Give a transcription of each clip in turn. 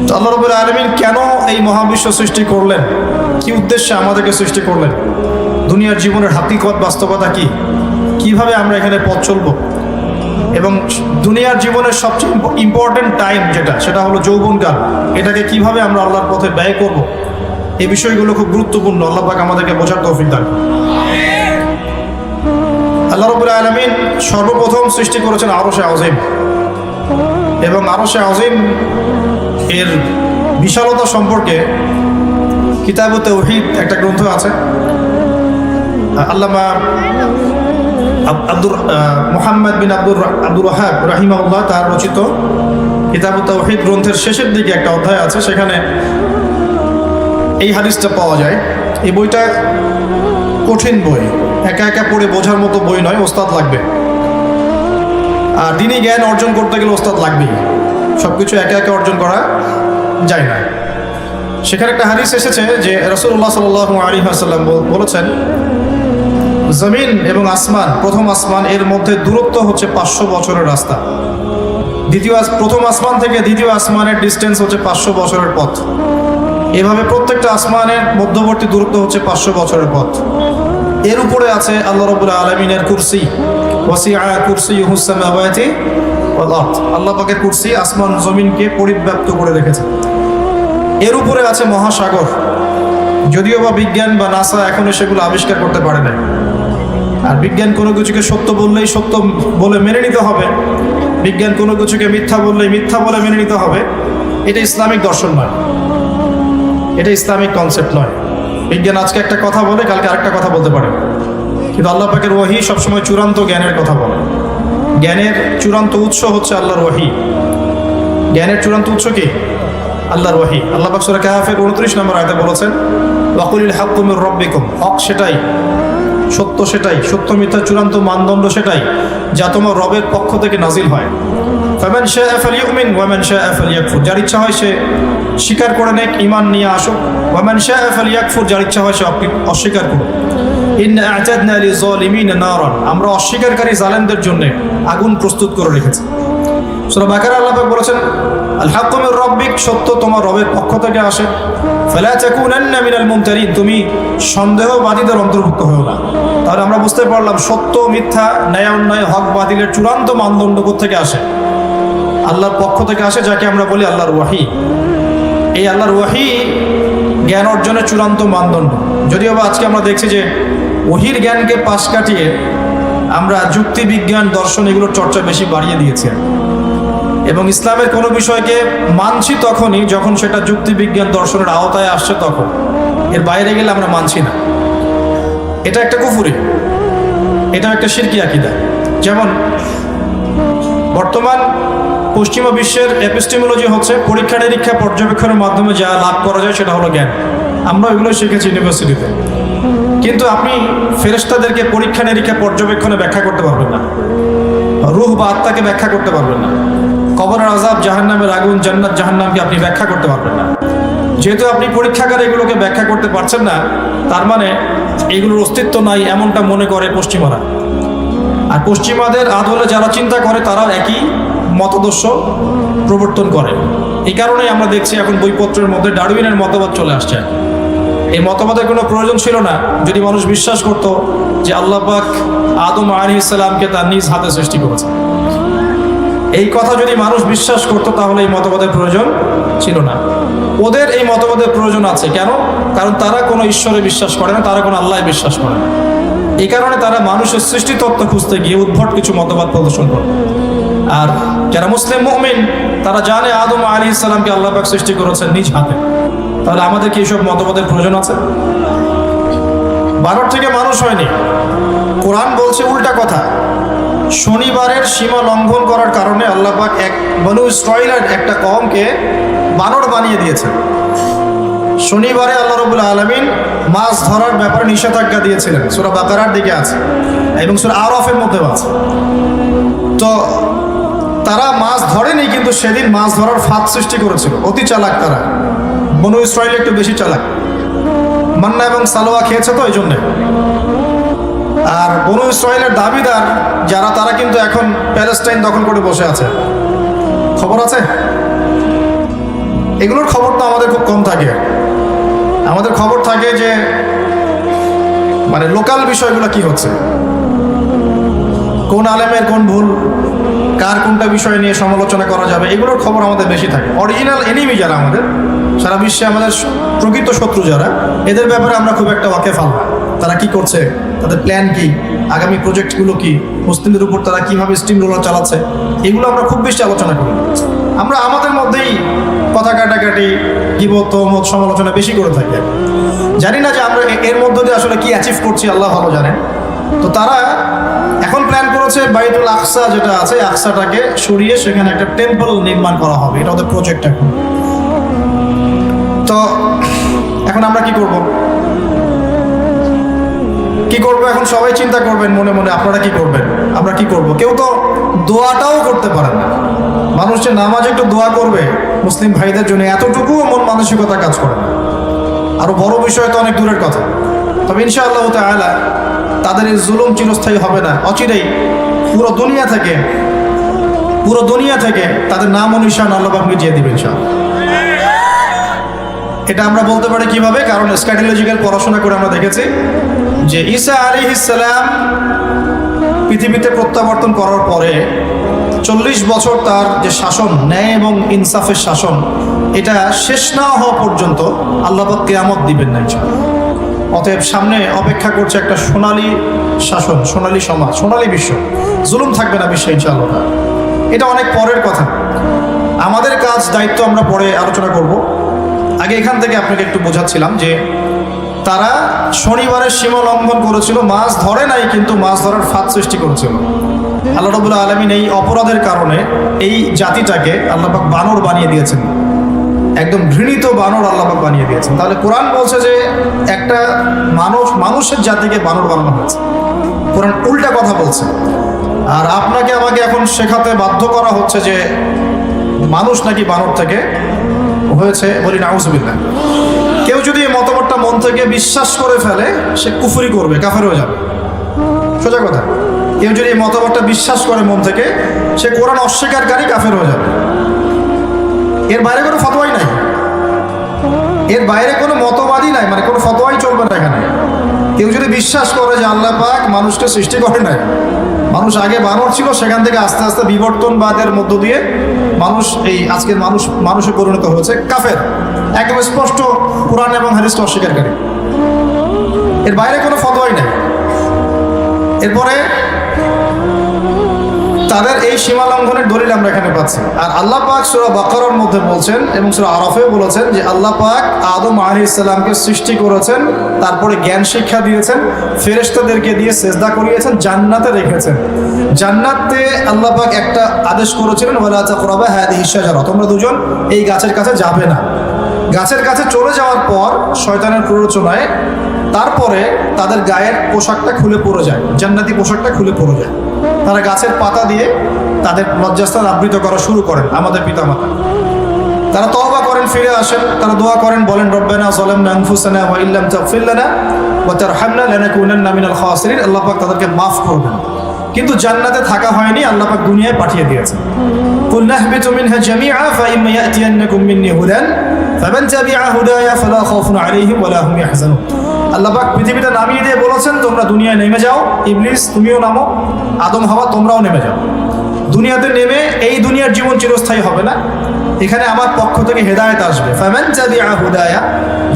তো আল্লাহ রাব্বুল আলামিন কেন এই মহাবিশ্ব সৃষ্টি করলেন, কি উদ্দেশ্যে আমাদেরকে সৃষ্টি করলেন, দুনিয়ার জীবনের হাকিকত বাস্তবতা কি, কিভাবে আমরা এখানে পথ চলবো, এবং দুনিয়ার জীবনের সবচেয়ে ইম্পর্টেন্ট টাইম যেটা, সেটা হলো যৌবনকাল, এটাকে কিভাবে আমরা আল্লাহর পথে ব্যয় করব, এই বিষয়গুলো খুব গুরুত্বপূর্ণ। আল্লাহ পাক আমাদেরকে বোঝার তৌফিক দান। আল্লাহ রাব্বুল আলামিন সর্বপ্রথম সৃষ্টি করেছেন আরশে আযীম, এবং আরশে আযীম এর বিশালতা সম্পর্কে কিতাবুত তাওহীদ একটা গ্রন্থ আছে, আল্লামা মুহাম্মদ বিন আব্দুর ওয়াহাব রাহিমাহুল্লাহ তার রচিত কিতাবুত তাওহীদ গ্রন্থের শেষের দিকে একটা অধ্যায় আছে, সেখানে এই হাদিসটা পাওয়া যায়। এই বইটা কঠিন বই, একা একা পড়ে বোঝার মতো বই নয়, ওস্তাদ লাগবে। আর দ্বীনি জ্ঞান অর্জন করতে গেলে ওস্তাদ লাগবেই, সবকিছু একা একা অর্জন করা যায় না। সেখানে একটা হাদিস এসেছে যে রাসূলুল্লাহ সাল্লাল্লাহু আলাইহি ওয়াসাল্লাম বলেছেন, জমিন এবং আসমান, প্রথম আসমান এর মধ্যে দূরত্ব হচ্ছে 500 বছরের রাস্তা, প্রথম আসমান থেকে দ্বিতীয় আসমানের ডিস্টেন্স হচ্ছে 500 বছরের পথ। এভাবে প্রত্যেকটা আসমানের মধ্যবর্তী দূরত্ব হচ্ছে 500 বছরের পথ। এর উপরে আছে আল্লাহ রাব্বুল আলামিনের কুরসি, ওয়াসিআ কুরসিয়ুহুস সামাওয়াতি ওয়াল আরদ, আল্লাহ পাকের কুরসি আসমান জমিনকে পরিব্যাপ্ত করে রেখেছে। এর উপরে আছে মহাসাগর, যদিও বা বিজ্ঞান বা নাসা এখনো সেগুলো আবিষ্কার করতে পারে না। আর বিজ্ঞান কোনো কিছুকে সত্য বললেই সত্য বলে মেনে নিতে হবে, বিজ্ঞান কোনো কিছুকে মিথ্যা বললেই মিথ্যা বলে মেনে নিতে হবে, এটা ইসলামিক দর্শন নয়, এটা ইসলামিক কনসেপ্ট নয়। বিজ্ঞান আজকে একটা কথা বলে, কালকে আরেকটা কথা বলতে পারে, কিন্তু আল্লাহ পাকের ওহী সবসময় চূড়ান্ত জ্ঞানের কথা বলে। জ্ঞানের চূড়ান্ত উৎস হচ্ছে আল্লাহর ওহী। জ্ঞানের চূড়ান্ত উৎস কি? আল্লাহর ওহী। আল্লাহ পাক সূরা কাহফের 29 নম্বর আয়াতে বলেছেন, ওয়াকুলিল হাক্কু মির রাব্বিকুম, হক সেটাই, সত্য সেটাই, সত্য মিথ্যা চূড়ান্ত মানদণ্ড সেটাই যা তোমার রবের পক্ষ থেকে নাজিল হয়। ফামান শাআ ফালইউমিন ওয়া মান শাআ ফালইয়াকফুর, যার ইচ্ছা হয় সে স্বীকার করে নেক, ঈমান নিয়ে আসুক। ওয়া মান শাআ ফালইয়াকফুর, যার ইচ্ছা হয় সে অস্বীকার করুক। ইন্না আ'তাদনা লিযালিমিনা নারান, আমরা অস্বীকারী জালেমদের জন্য আগুন প্রস্তুত করে রেখেছি। সূরা বাকারা আল্লাহ পাক বলেছেন, আল হাক্কু মির রাব্বিক, সত্য তোমার রবের পক্ষ থেকে আসে। ফালা তাকুনান্না মিনাল মুমতারিন, তুমি সন্দেহবাদীদের অন্তর্ভুক্ত হও না। তাহলে আমরা বুঝতে পারলাম সত্য মিথ্যা, ন্যায় অন্যায়, হক বাতিলের চূড়ান্ত মানদণ্ড থেকে আসে, আল্লাহর পক্ষ থেকে আসে, যাকে আমরা বলি আল্লাহর ওয়াহী। এই আল্লাহর ওয়াহী জ্ঞান অর্জনের চূড়ান্ত মানদণ্ড। যদিও বা আজকে আমরা দেখছি যে ওহীর জ্ঞানকে পাশ কাটিয়ে আমরা যুক্তি বিজ্ঞান দর্শন এগুলোর চর্চা বেশি বাড়িয়ে দিয়েছি, এবং ইসলামের কোনো বিষয়কে মানছি তখনই যখন সেটা যুক্তি বিজ্ঞান দর্শনের আওতায় আসছে, তখন এর বাইরে গেলে আমরা মানছি না। এটা একটা কুফরি, এটা একটা শিরকি আকীদা। যেমন বর্তমান পশ্চিমা বিশ্বের এপিস্টেমোলজি হচ্ছে পরীক্ষা নিরীক্ষা পর্যবেক্ষণের মাধ্যমে যা লাভ করা যায় সেটা হলো জ্ঞান। আমরা এগুলো শিখেছি ইউনিভার্সিটিতে, কিন্তু আপনি ফেরেশতাদেরকে পরীক্ষা নিরীক্ষা পর্যবেক্ষণে ব্যাখ্যা করতে পারবেন না, রূহ বা আত্মাকে ব্যাখ্যা করতে পারবেন না, কবরের আযাব, জাহান্নামের আগুন, জান্নাত জাহান্নামকে আপনি ব্যাখ্যা করতে পারবেন না। যেহেতু আপনি পরীক্ষাগারে এগুলোকে ব্যাখ্যা করতে পারছেন না, তার মানে এগুলোর অস্তিত্ব নাই এমনটা মনে করে পশ্চিমারা। আর পশ্চিমাদের আদলে যারা চিন্তা করে তারাও একই মতাদর্শ প্রবর্তন করে। এই কারণেই আমরা দেখছি এখন বইপত্রের মধ্যে ডারউইনের মতবাদ চলে আসছে। এই মতবাদের কোনো প্রয়োজন ছিল না যদি মানুষ বিশ্বাস করত যে আল্লাহ পাক আদম আলাইহিস সালামকে তার নিজ হাতে সৃষ্টি করেছেন। এই কথা যদি মানুষ বিশ্বাস করতো তাহলে এই মতবাদের প্রয়োজন ছিল না। ওদের এই মতবাদের প্রয়োজন আছে। কেন? কারণ তারা কোনো ঈশ্বরে বিশ্বাস করে না, তারা কোনো আল্লাহ বিশ্বাস করে না। এই কারণে তারা মানুষের সৃষ্টি তত্ত্ব খুঁজতে গিয়ে উদ্ভট কিছু মতবাদ প্রদর্শন করে। আর যারা মুসলিম মুমিন তারা জানে আদম আলাইহিস সালামকে আল্লাহ পাক সৃষ্টি করেছেন নিজ হাতে। তাহলে আমাদের কি এইসব মতবাদের প্রয়োজন আছে? বানর থেকে মানুষ হয়নি। কোরআন বলছে উল্টা কথা। শনিবারের সীমা লঙ্ঘন করার কারণে আল্লাহ পাক এক বনু ইসরাঈলের একটা কওমকে বানর বানিয়ে দিয়েছেন। শনিবারে আল্লাহ রাব্বুল আলামিন মাছ ধরার ব্যাপারে নিষেধাজ্ঞা দিয়েছিলেন, সূরা বাকারার দিকে আছে এবং সূরা আরাফের মধ্যেও আছে। তো তারা মাছ ধরেনি, কিন্তু সেদিন মাছ ধরার ফাঁদ সৃষ্টি করেছিল। অতি চালাক তারা, বনু ইসরাঈল একটু বেশি চালাক। মান্না এবং সালোয়া খেয়েছে তো এই জন্যে। আর বনু ইসরাঈলের দাবিদার যারা, তারা কিন্তু এখন প্যালেস্টাইন দখল করে বসে আছে, খবর আছে? এগুলোর থাকে, আমাদের খবর থাকে যে মানে লোকাল বিষয়গুলো কি হচ্ছে, কোন আলেমের কোন ভুল, কার কোনটা বিষয় নিয়ে সমালোচনা করা যাবে, এগুলোর খবর আমাদের বেশি থাকে। অরিজিনাল এনিমি যারা আমাদের, সারা বিশ্বে আমাদের প্রকৃত শত্রু যারা, এদের ব্যাপারে আমরা খুব একটা ওয়াকিফাল না। তারা কি করছে, তাদের প্ল্যান কি, আগামী প্রজেক্টগুলো কি, মুসলিমদের উপর তারা কিভাবে স্টিম রোলার চালাচ্ছে, এগুলো আমরা খুব বেশি আলোচনা করি। আমরা আমাদের মধ্যেই কথা কাটাকাটি, গীবত, তহমত, সমালোচনা বেশি করে থাকি। জানি না যে আমরা এর মধ্য দিয়ে আসলে কি অ্যাচিভ করছি, আল্লাহ ভালো জানেন। তো তারা এখন প্ল্যান করেছে বাইতুল আকসা যেটা আছে, আকসাটাকে সরিয়ে সেখানে একটা টেম্পল নির্মাণ করা হবে, এটা ওদের প্রজেক্ট এখন। তো এখন আমরা কি করব এখন সবাই চিন্তা করবেন মনে মনে, আপনারা কি করবেন, আমরা কি করব। কেউ তো দোয়াটাও করতে পারেন না। মানুষ যে নামাজ একটু দোয়া করবে মুসলিম ভাইদের জন্য, এতটুকুও মন মানসিকতা কাজ করে না। আরো বড় বিষয় তো অনেক দূরের কথা। তবে ইনশাআল্লাহ তাআলা তাদের এই জুলুম চিরস্থায়ী হবে না। অচিরেই পুরো দুনিয়া থেকে তাদের নাম ও নিশান আল্লাহ পাক মিটিয়ে দিবেন ইনশাআল্লাহ। এটা আমরা বলতে পারি কিভাবে, কারণ স্ক্যাটোলজিক্যাল পড়াশোনা করে আমরা দেখেছি যে ঈসা আলাইহিস সালাম পৃথিবীতে প্রত্যাবর্তন করার পরে 40 বছর তার যে শাসন, ন্যায় এবং ইনসাফের শাসন, এটা শেষ না হওয়া পর্যন্ত আল্লাহ পাক কিয়ামত দিবেন না ইনশাআল্লাহ। অতএব সামনে অপেক্ষা করছে একটা সোনালী শাসন, সোনালী সমাজ, সোনালী বিশ্ব। জুলুম থাকবে না বিশ্বে ইনশাআল্লাহ। এটা অনেক পরের কথা, আমাদের কাজ দায়িত্ব আমরা পরে আলোচনা করব। আগে এখান থেকে আপনাকে একটু বোঝাচ্ছিলাম যে তারা শনিবারের সীমা লঙ্ঘন করেছিল, মাছ ধরে নাই কিন্তু মাছ ধরার ফাঁদ সৃষ্টি করেছিল। আল্লাহ রাব্বুল আলামিন এই অপরাধের কারণে এই জাতিটাকে আল্লাহ পাক বানর বানিয়ে দিয়েছেন, একদম ঘৃণিত বানর আল্লাহ পাক বানিয়ে দিয়েছেন। তাহলে কোরআন বলছে যে একটা মানুষের জাতিকে বানর বানানো হয়েছে, কোরআন উল্টা কথা বলছে। আর আপনাকে আমাকে এখন শেখাতে বাধ্য করা হচ্ছে যে মানুষ নাকি বানর থেকে হয়েছে, বলি নাউজুবিল্লাহ। কেউ যদি এই মতবাদটা মন থেকে বিশ্বাস করে ফেলে, সে কুফরি করবে, কাফের হয়ে যাবে, সোজা কথা। কেউ যদি এই মতবাদটা বিশ্বাস করে মন থেকে, সে কোরআন অস্বীকারী, কাফের হয়ে যাবে। এর বাইরে কোনো ফতোয়াই নাই, এর বাইরে কোনো মতবাদই নাই, মানে কোনো ফতোয়াই চলবে না এখানে। কেউ যদি বিশ্বাস করে যে আল্লাহ পাক মানুষকে সৃষ্টি করে নাই, মানুষ আগে বানর ছিল, সেখান থেকে আস্তে আস্তে বিবর্তনবাদের মধ্য দিয়ে মানুষ এই আজকের মানুষে পরিণত হয়েছে, কাফের, একদম স্পষ্ট কোরআন এবং হাদিসকে অস্বীকারী। এর বাইরে কোনো ফতোয়াই নাই। এরপরে তাদের এই সীমা লঙ্ঘনের দলিল আমরা এখানে পাচ্ছি। আর আল্লাহ পাক সূরা বাকারার মধ্যে বলছেন এবং সূরা আরাফে বলেছেন যে আল্লাহ পাক আদম আলাইহিস সালামকে সৃষ্টি করেছেন, তারপরে জ্ঞান শিক্ষা দিয়েছেন, ফেরেশতাদেরকে দিয়ে সেজদা করিয়েছেন, জান্নাতে রেখেছেন। জান্নাতে আল্লাহ পাক একটা আদেশ করেছিলেন, ওয়ালা তাকরাবা হাদিহিশ শাজারা, তোমরা দুজন এই গাছের কাছে যাবে না। গাছের কাছে চলে যাওয়ার পর শয়তানের প্ররোচনায় তারপরে তাদের গায়ের পোশাকটা খুলে পড়ে যায়, জান্নাতি পোশাকটা খুলে পড়ে যায়। তারা গাছের পাতা দিয়ে তাদের লজ্জাস্থান আবৃত করা শুরু করেন, আমাদের পিতামাতা। তারা তওবা করেন, ফিরে আসেন, তারা দোয়া করেন, বলেন রব্বানা যালামনা আনফুসানা ওয়া ইল্লাম তাগফির লানা ওয়া তারহামনা লানাকুনান্না মিনাল খাসিরিন। আল্লাহ পাক তাদেরকে মাফ করবেন। কিন্তু জান্নাতে থাকা হয়নি, আল্লাহ পাক দুনিয়ায় পাঠিয়ে দিয়েছেন। কুল নাহবিতু মিনহা জামিআ ফাইম্মা ইয়াতিয়ান্নাকুম মিন্নি হুদান ফামান তাবিআ হুদায়া ফালা খাউফুন আলাইহিম ওয়া লা হুম ইয়াহজানুন। আল্লাহ পাক পৃথিবীতে নামিয়ে দিয়ে বলেছেন, তোমরা দুনিয়ায় নেমে যাও, ইবলিস তুমিও নামো, আদম হাওয়া তোমরাও নেমে যাও। দুনিয়াতে নেমে এই দুনিয়ার জীবন চিরস্থায়ী হবে না, এখানে আমার পক্ষ থেকে হেদায়েত আসবে। ফামান তাবিআ হুদায়া,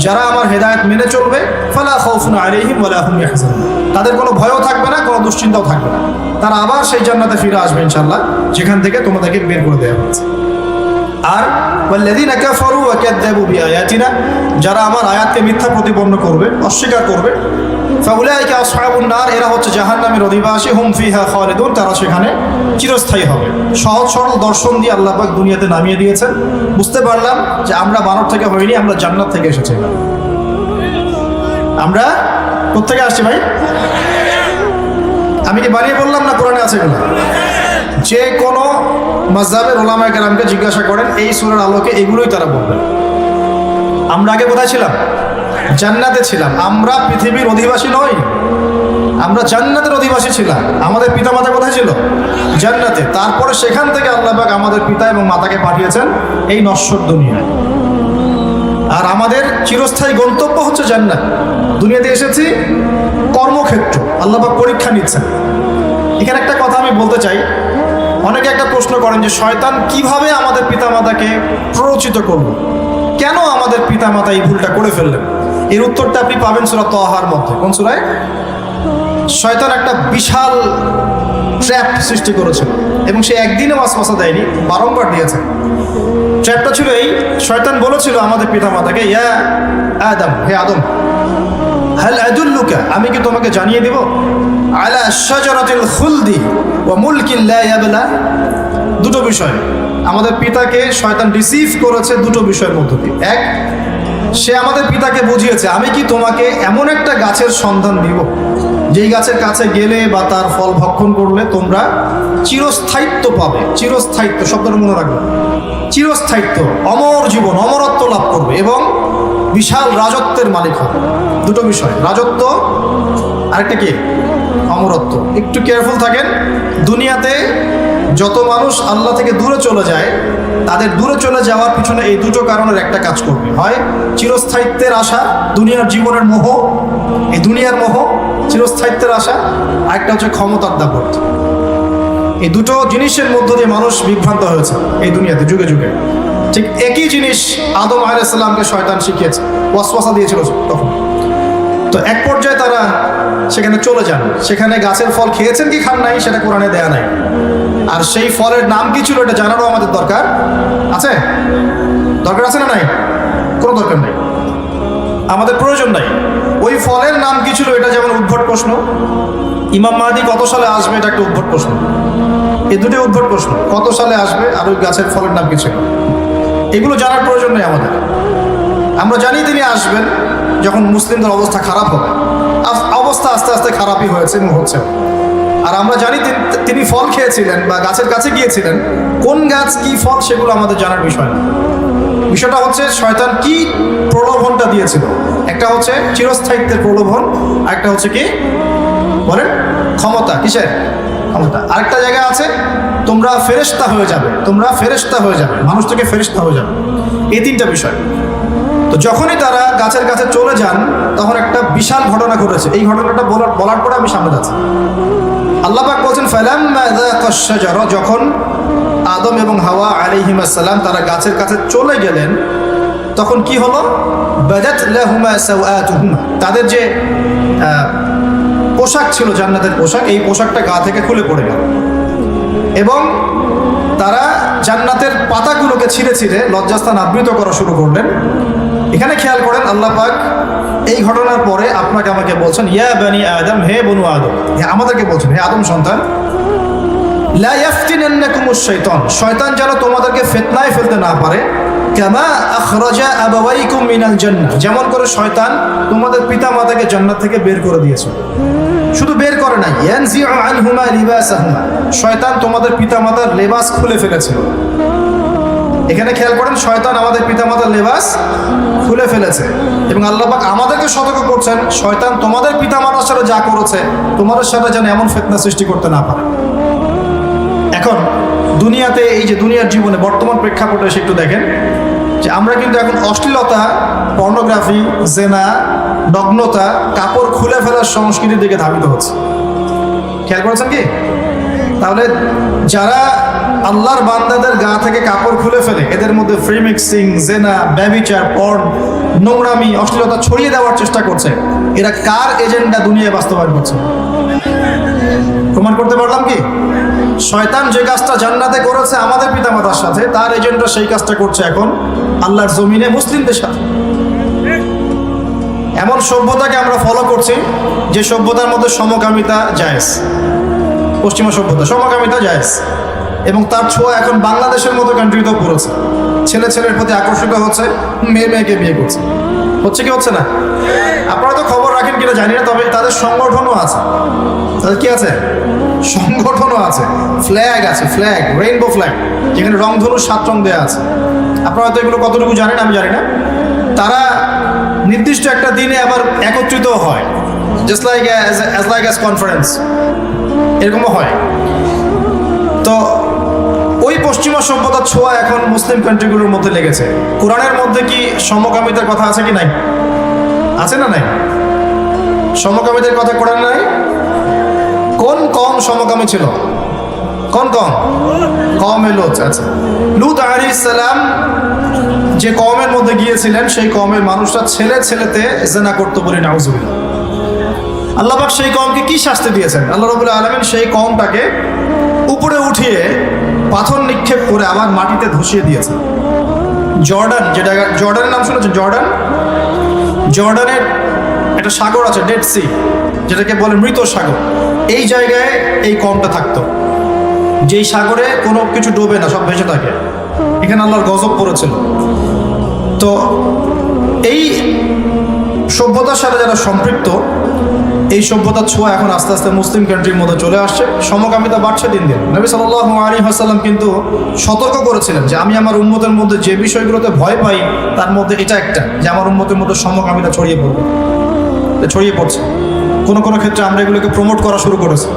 যারা আমার হেদায়েত মেনে চলবে, ফালা খাউফুন আলাইহিম ওয়া লা হুম ইয়াহজানুন, তাদের কোনো ভয়ও থাকবে না, কোনো দুশ্চিন্তাও থাকবে না। তারা আবার সেই জান্নাতে ফিরে আসবে ইনশাআল্লাহ, যেখান থেকে তোমাদেরকে বের করে দেওয়া হয়েছে। আর ওয়াল্লাযীনা কাফারু ওয়া কাযযাবু বিআয়াতিনা, যারা আমার আয়াতকে মিথ্যা প্রতিপন্ন করবে, অস্বীকার করবে, ফাউলাইকা আসহাবুন নার, এরা হচ্ছে জাহান্নামের অধিবাসী, হুম ফিহা খালিদুন, তারা সেখানে চিরস্থায়ী হবে। সহজ সরল দর্শন দিয়ে আল্লাহ পাক দুনিয়াতে নামিয়ে দিয়েছেন। বুঝতে পারলাম যে আমরা বানর থেকে হইনি, আমরা জান্নাত থেকে এসেছি। আমরা কোত্থেকে আসছি ভাই? আমি কি বানিয়ে বললাম না কোরআনে আছে এগুলো? যে কোনো মাযহাবের উলামায়ে কেরামকে জিজ্ঞাসা করেন, এই সূরার আলোকে এগুলোই তারা বলবেন। আমরা আগে কোথায় ছিলাম? জান্নাতে ছিলাম। আমরা পৃথিবীর অধিবাসী নই, আমরা জান্নাতের অধিবাসী ছিলাম। আমাদের পিতা মাতা কোথায় ছিল? জান্নাতে। তারপরে সেখান থেকে আল্লাহ পাক আমাদের পিতা এবং মাতাকে পাঠিয়েছেন এই নশ্বর দুনিয়ায়। আর আমাদের চিরস্থায়ী গন্তব্য হচ্ছে জান্নাত। দুনিয়াতে এসেছি কর্মক্ষেত্র, আল্লাহ পাক পরীক্ষা নিচ্ছেন। এখানে একটা কথা আমি বলতে চাই, অনেকে একটা প্রশ্ন করেন যে শয়তান কিভাবে আমাদের পিতামাতাকে প্ররোচিত করল, কেন আমাদের পিতামাতা এই ভুলটা করে ফেললেন? এর উত্তরটা আপনি পাবেন সূরা তাহার মধ্যে। কোন সূরায়? শয়তান একটা বিশাল ট্র্যাপ সৃষ্টি করেছিল এবং সে একদিনে ওয়াসওয়াসা দেয়নি, বারংবার দিয়েছে। ট্র্যাপটা ছিল এই, শয়তান বলেছিল আমাদের পিতামাতাকে, ইয়া আদম, হে আদম, হাল আদুল্লুকা, আমি কি তোমাকে জানিয়ে দেব, আলা শাজারাতিল খুলদি ওয়া মুলকিন লা ইয়াবলা। দুটো বিষয় আমাদের পিতাকে শয়তান রিসিভ করেছে, দুটো বিষয়ের মধ্য দিয়ে। এক, সে আমাদের পিতাকে বুঝিয়েছে আমি কি তোমাকে এমন একটা গাছের সন্ধান দিব যেই গাছের কাছে গেলে বা তার ফল ভক্ষণ করলে তোমরা চিরস্থায়িত্ব পাবে। চিরস্থায়িত্ব শব্দটা মনে রাখবে, চিরস্থায়িত্ব, অমর জীবন, অমরত্ব লাভ করবে এবং বিশাল রাজত্বের মালিক হবে। দুটো বিষয়, রাজত্ব, আরেকটা কি? অমরত্ব। একটু কেয়ারফুল থাকেন, দুনিয়াতে যত মানুষ আল্লাহ থেকে দূরে চলে যায় তাদের দূরে চলে যাওয়ার পিছনে এই দুটো কারণের একটা কাজ করবে। হয় চিরস্থায়িত্বের আশা, দুনিয়ার জীবনের মোহ, এই দুনিয়ার মোহ, চিরস্থায়িত্বের আশা, আরেকটা হচ্ছে ক্ষমতার দাপট। এই দুটো জিনিসের মধ্য দিয়ে মানুষ বিভ্রান্ত হয়েছে এই দুনিয়াতে যুগে যুগে। ঠিক একই জিনিস আদম আলাইহিস সালামকে শয়তান শিখিয়েছে, ওয়াসওয়াসা দিয়েছিল তখন। তো এক পর্যায়ে তারা সেখানে চলে যান, সেখানে গাছের ফল খেয়েছেন কি খান নাই সেটা কোরআনে দেয়া নাই। আর সেই ফলের নাম কি ছিল এটা জানারও আমাদের দরকার আছে। দরকার আছে না নাই? কোনো দরকার নেই, আমাদের প্রয়োজন নাই। ওই ফলের নাম কি ছিল এটা যেমন উদ্ভট প্রশ্ন, ইমাম মাহদী কত সালে আসবে এটা একটা উদ্ভট প্রশ্ন। এই দুটোই উদ্ভট প্রশ্ন, কত সালে আসবে আর ওই গাছের ফলের নাম কি ছিল, এগুলো জানার প্রয়োজন নেই আমাদের। আমরা জানি তিনি আসবেন যখন মুসলিমদের অবস্থা খারাপ হবে। অবস্থা আস্তে আস্তে খারাপই হয়েছে এবং হচ্ছে। আর আমরা জানি তিনি ফল খেয়েছিলেন বা গাছের কাছে গিয়েছিলেন, কোন গাছ কি ফল সেগুলো আমাদের জানার বিষয় না। বিষয়টা হচ্ছে শয়তান কি প্রলোভনটা দিয়েছিল। একটা হচ্ছে চিরস্থায়িত্বের প্রলোভন, আরেকটা হচ্ছে কি বলেন, ক্ষমতা। কিসের ক্ষমতা? আরেকটা জায়গা আছে তোমরা ফেরেশতা হয়ে যাবে, তোমরা ফেরেশতা হয়ে যাবে, মানুষ থেকে ফেরেশতা হয়ে যাবে। এই তিনটা বিষয়। তো যখনই তারা গাছের কাছে চলে যান তখন একটা বিশাল ঘটনা ঘটেছে। এই ঘটনাটা বলার পরে আমি সামনে যাচ্ছি। আল্লাহ পাক বলছেন, ফালাম্মা যাকাশ শাজারা, যখন আদম এবং হাওয়া আলাইহিমুস সালাম তারা গাছের কাছে চলে গেলেন তখন কি হলো, বাদাত লাহুমা সাওআতুহুমা, তাদের যে পোশাক ছিল জান্নাতের পোশাক, এই পোশাকটা গা থেকে খুলে পড়ে গেল এবং তারা জান্নাতের পাতাগুলোকে ছিঁড়ে ছিঁড়ে লজ্জাস্থান আবৃত করা শুরু করলেন। এখানে খেয়াল করেন, আল্লাহ পাক এই ঘটনার পরে আপনাকে আমাকে বলছেন, ইয়া বানি আদম, হে বনু আদম, আমাদেরকে বলছেন, হে আদম সন্তান, লা ইয়াফতিনান্নাকুমুশ শাইতান, শয়তান যেন তোমাদেরকে ফিতনায় ফেলতে না পারে, কামা আখরাজা আবাওয়াইকুম মিনাল জান্নাহ, যেমন করে শয়তান তোমাদের পিতামাতাকে জান্নাত থেকে বের করে দিয়েছে। শুধু বের করে নাই, ইয়ানজিউ আনহুমা লিবাসাহুমা, শয়তান তোমাদের পিতামাতার লেবাস খুলে ফেলেছিল। এখানে খেয়াল করেন, শয়তান আমাদের পিতামাতার লেবাস খুলে ফেলেছে এবং আল্লাহ পাক আমাদেরকে সতর্ক করছেন, শয়তান তোমাদের পিতামাতার সাথে যা করেছে তোমাদের সাথে যেন এমন ফিতনা সৃষ্টি করতে না পারে। এখন দুনিয়াতে, এই যে দুনিয়ার জীবনে বর্তমান প্রেক্ষাপটে এসে একটু দেখেন যে আমরা কিন্তু এখন অশ্লীলতা, পর্নোগ্রাফি, জেনা, নগ্নতা, কাপড় খুলে ফেলার সংস্কৃতির দিকে ধাবিত হচ্ছে। খেয়াল করেছেন কি? তাহলে যারা আল্লাহর বান্দাদের গা থেকে কাপড় খুলে ফেলে, এদের মধ্যে ফ্রি মিক্সিং, জেনা, ব্যভিচার, পর্ন, নোংরামি, অশ্লীলতা ছড়িয়ে দেওয়ার চেষ্টা করছে, এরা কার এজেন্ডা দুনিয়ায় বাস্তবায়ন করছে? প্রমাণ করতে পারলাম কি? শয়তান যে কাজটা জান্নাতে করেছে আমাদের পিতামাতার সাথে, তার এজেন্ডা সেই কাজটা করছে এখন আল্লাহর জমিনে মুসলিমদের সাথে। এমন সভ্যতাকে আমরা ফলো করছি যে সভ্যতার মধ্যে সমকামিতা জায়েজ, পশ্চিমা সভ্যতা, সমকামিতা জায়েজ, এবং তার ছোঁয়া এখন বাংলাদেশের মতো কান্ট্রিতেও পড়েছে। ছেলে ছেলের প্রতি আকর্ষিত হচ্ছে, মেয়ে মেয়েকে বিয়ে করছে। হচ্ছে কি হচ্ছে না? আপনারা তো খবর রাখেন কিনা জানি না, তবে তাদের সংগঠনও আছে। তাদের কি আছে? সংগঠনও আছে, ফ্ল্যাগ আছে, ফ্ল্যাগ, রেইনবো ফ্ল্যাগ, যেখানে রংধনুর 7 রং দেওয়া আছে। আপনারা হয়তো এগুলো কতটুকু জানেন আমি জানি না। তারা নির্দিষ্ট একটা দিনে আবার একত্রিত হয়, জাস্ট লাইক অ্যাজ কনফারেন্স, এরকমও হয়। তো ওই পশ্চিমা সভ্যতার ছোঁয়া এখন মুসলিম কান্ট্রিগুলোর মধ্যে লেগেছে। কোরআনের মধ্যে কি সমকামিতার কথা আছে কি নাই? আছে না নাই? সমকামিতার কথা কোরআনে নাই? কোন কম সমকামী ছিল? কোন কম? কওমে লূত। আচ্ছা, লূত আলাইহিস সালাম যে কওমের মধ্যে গিয়েছিলেন সেই কওমের মানুষরা ছেলেতে জিনা করতে বলে নাউজুবিল্লাহ। আল্লাহ পাক সেই কওমকে কি শাস্তি দিয়েছেন? আল্লাহ রাব্বুল আলামিন সেই কওমটাকে উপরে উঠিয়ে পাথর নিক্ষেপ করে আবার মাটিতে ধসিয়ে দিয়েছেন। জর্ডান, যেটা জর্ডানের নাম শুনেছেন? জর্ডানের একটা সাগর আছে, ডেড সি, যেটাকে বলে মৃত সাগর। এই জায়গায় এই কওমটা থাকতো, যেই সাগরে কোনো কিছু ডোবে না, সব ভেসে থাকে। এখানে আল্লাহর গজব পড়েছিল। তো এই সভ্যতার সাথে যারা সম্পৃক্ত, এই সভ্যতার ছোঁয়া এখন আস্তে আস্তে মুসলিম কান্ট্রির মধ্যে চলে আসছে। সমকামিতা বাড়ছে দিন দিন। নবী সাল্লাল্লাহু আলাইহি ওয়াসাল্লাম কিন্তু সতর্ক করেছিলেন যে আমি আমার উম্মতের মধ্যে যে বিষয়গুলোতে ভয় পাই তার মধ্যে এটা একটা, যে আমার উম্মতের মধ্যে সমকামিতা ছড়িয়ে পড়ছে। কোনো কোনো ক্ষেত্রে আমরা এগুলোকে প্রমোট করা শুরু করেছি।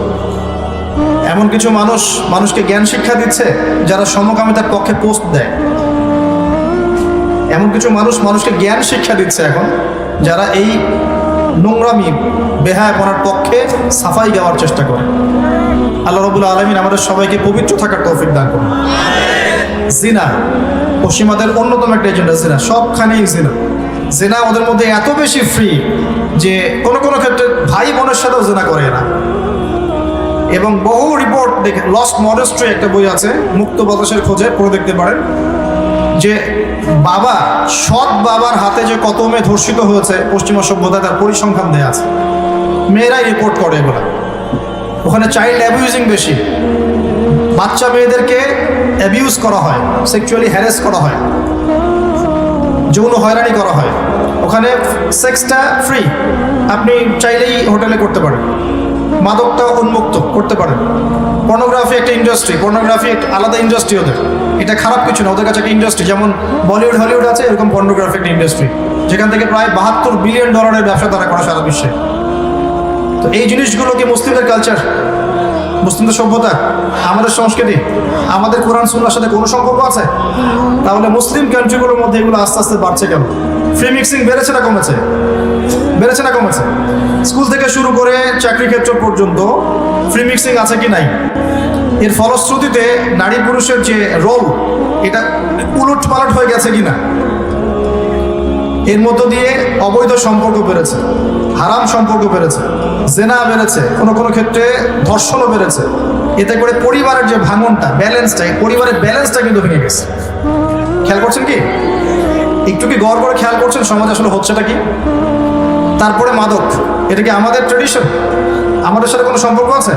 এমন কিছু মানুষকে জ্ঞান শিক্ষা দিচ্ছে যারা সমকামিতার পক্ষে পোস্ট দেয়। এমন কিছু মানুষকে জ্ঞান শিক্ষা দিচ্ছে এখন, যারা এই নোংরামি বেহায়াপনার পক্ষে সাফাই গাওয়ার চেষ্টা করে। আল্লাহ রাব্বুল আলামিন আমাদের সবাইকে পবিত্র থাকার তৌফিক দান করুন। জিনা পশ্চিমাদের অন্যতম একটা এজেন্ডা, জিনা সবখানেই জিনা ওদের মধ্যে এত বেশি ফ্রি যে কোনো কোনো ক্ষেত্রে ভাই বোনের সাথেও জিনা করে এরা। এবং বহু রিপোর্ট দেখে, লস্ট মডেস্ট্রি একটা বই আছে, মুক্ত বাতাসের খোঁজে, পড়ে দেখতে পারেন, যে সৎ বাবার হাতে যে কত মেয়ে ধর্ষিত হয়েছে পশ্চিমা সভ্যতায় তার পরিসংখ্যান দেয়া আছে। মেয়েরাই রিপোর্ট করে এগুলো। ওখানে চাইল্ড অ্যাবিউজিং বেশি, বাচ্চা মেয়েদেরকে অ্যাবিউজ করা হয়, সেক্সুয়ালি হ্যারাস করা হয়, যৌন হয়রানি করা হয়। ওখানে সেক্সটা ফ্রি, আপনি চাইলেই হোটেলে করতে পারেন। মাদকটা উন্মুক্ত করতে পারেন। পর্নোগ্রাফি একটা ইন্ডাস্ট্রি, পর্নোগ্রাফি একটা আলাদা ইন্ডাস্ট্রি ওদের। এটা খারাপ কিছু না, ওদের কাছে একটা ইন্ডাস্ট্রি। যেমন বলিউড হলিউড আছে, এরকম পর্নোগ্রাফি একটা ইন্ডাস্ট্রি, যেখান থেকে প্রায় $72 বিলিয়ন ব্যবসা তারা করে সারা বিশ্বে। তো এই জিনিসগুলো কি মুসলিমদের কালচার, মুসলিমদের সভ্যতা, আমাদের সংস্কৃতি, আমাদের কোরআন সুন্নাহর সাথে কোনো সম্পর্ক আছে? তাহলে মুসলিম কান্ট্রিগুলোর মধ্যে এগুলো আস্তে আস্তে বাড়ছে কেন? ফ্রি মিক্সিং বেড়েছে না কমেছে? বেড়েছে না কমেছে? স্কুল থেকে শুরু করে চাকরি ক্ষেত্র পর্যন্ত ফ্রি মিক্সিং আছে কি নাই? এর ফলশ্রুতিতে নারী পুরুষের যে রোল, এটা উলট পালট হয়ে গেছে কিনা? এর মধ্য দিয়ে অবৈধ সম্পর্ক বেড়েছে, হারাম সম্পর্ক বেড়েছে, জেনা বেড়েছে, কোনো কোনো ক্ষেত্রে ধর্ষণও বেড়েছে। এতে করে পরিবারের যে ভাঙনটা, ব্যালেন্সটা, পরিবারের ব্যালেন্সটা কিন্তু ভেঙে গেছে। খেয়াল করছেন কি? একটু কি গড় করে খেয়াল করছেন সমাজ আসলে হচ্ছেটা কি? তারপরে মাদক, এটা কি আমাদের ট্রেডিশন? আমাদের সাথে কোনো সম্পর্ক আছে?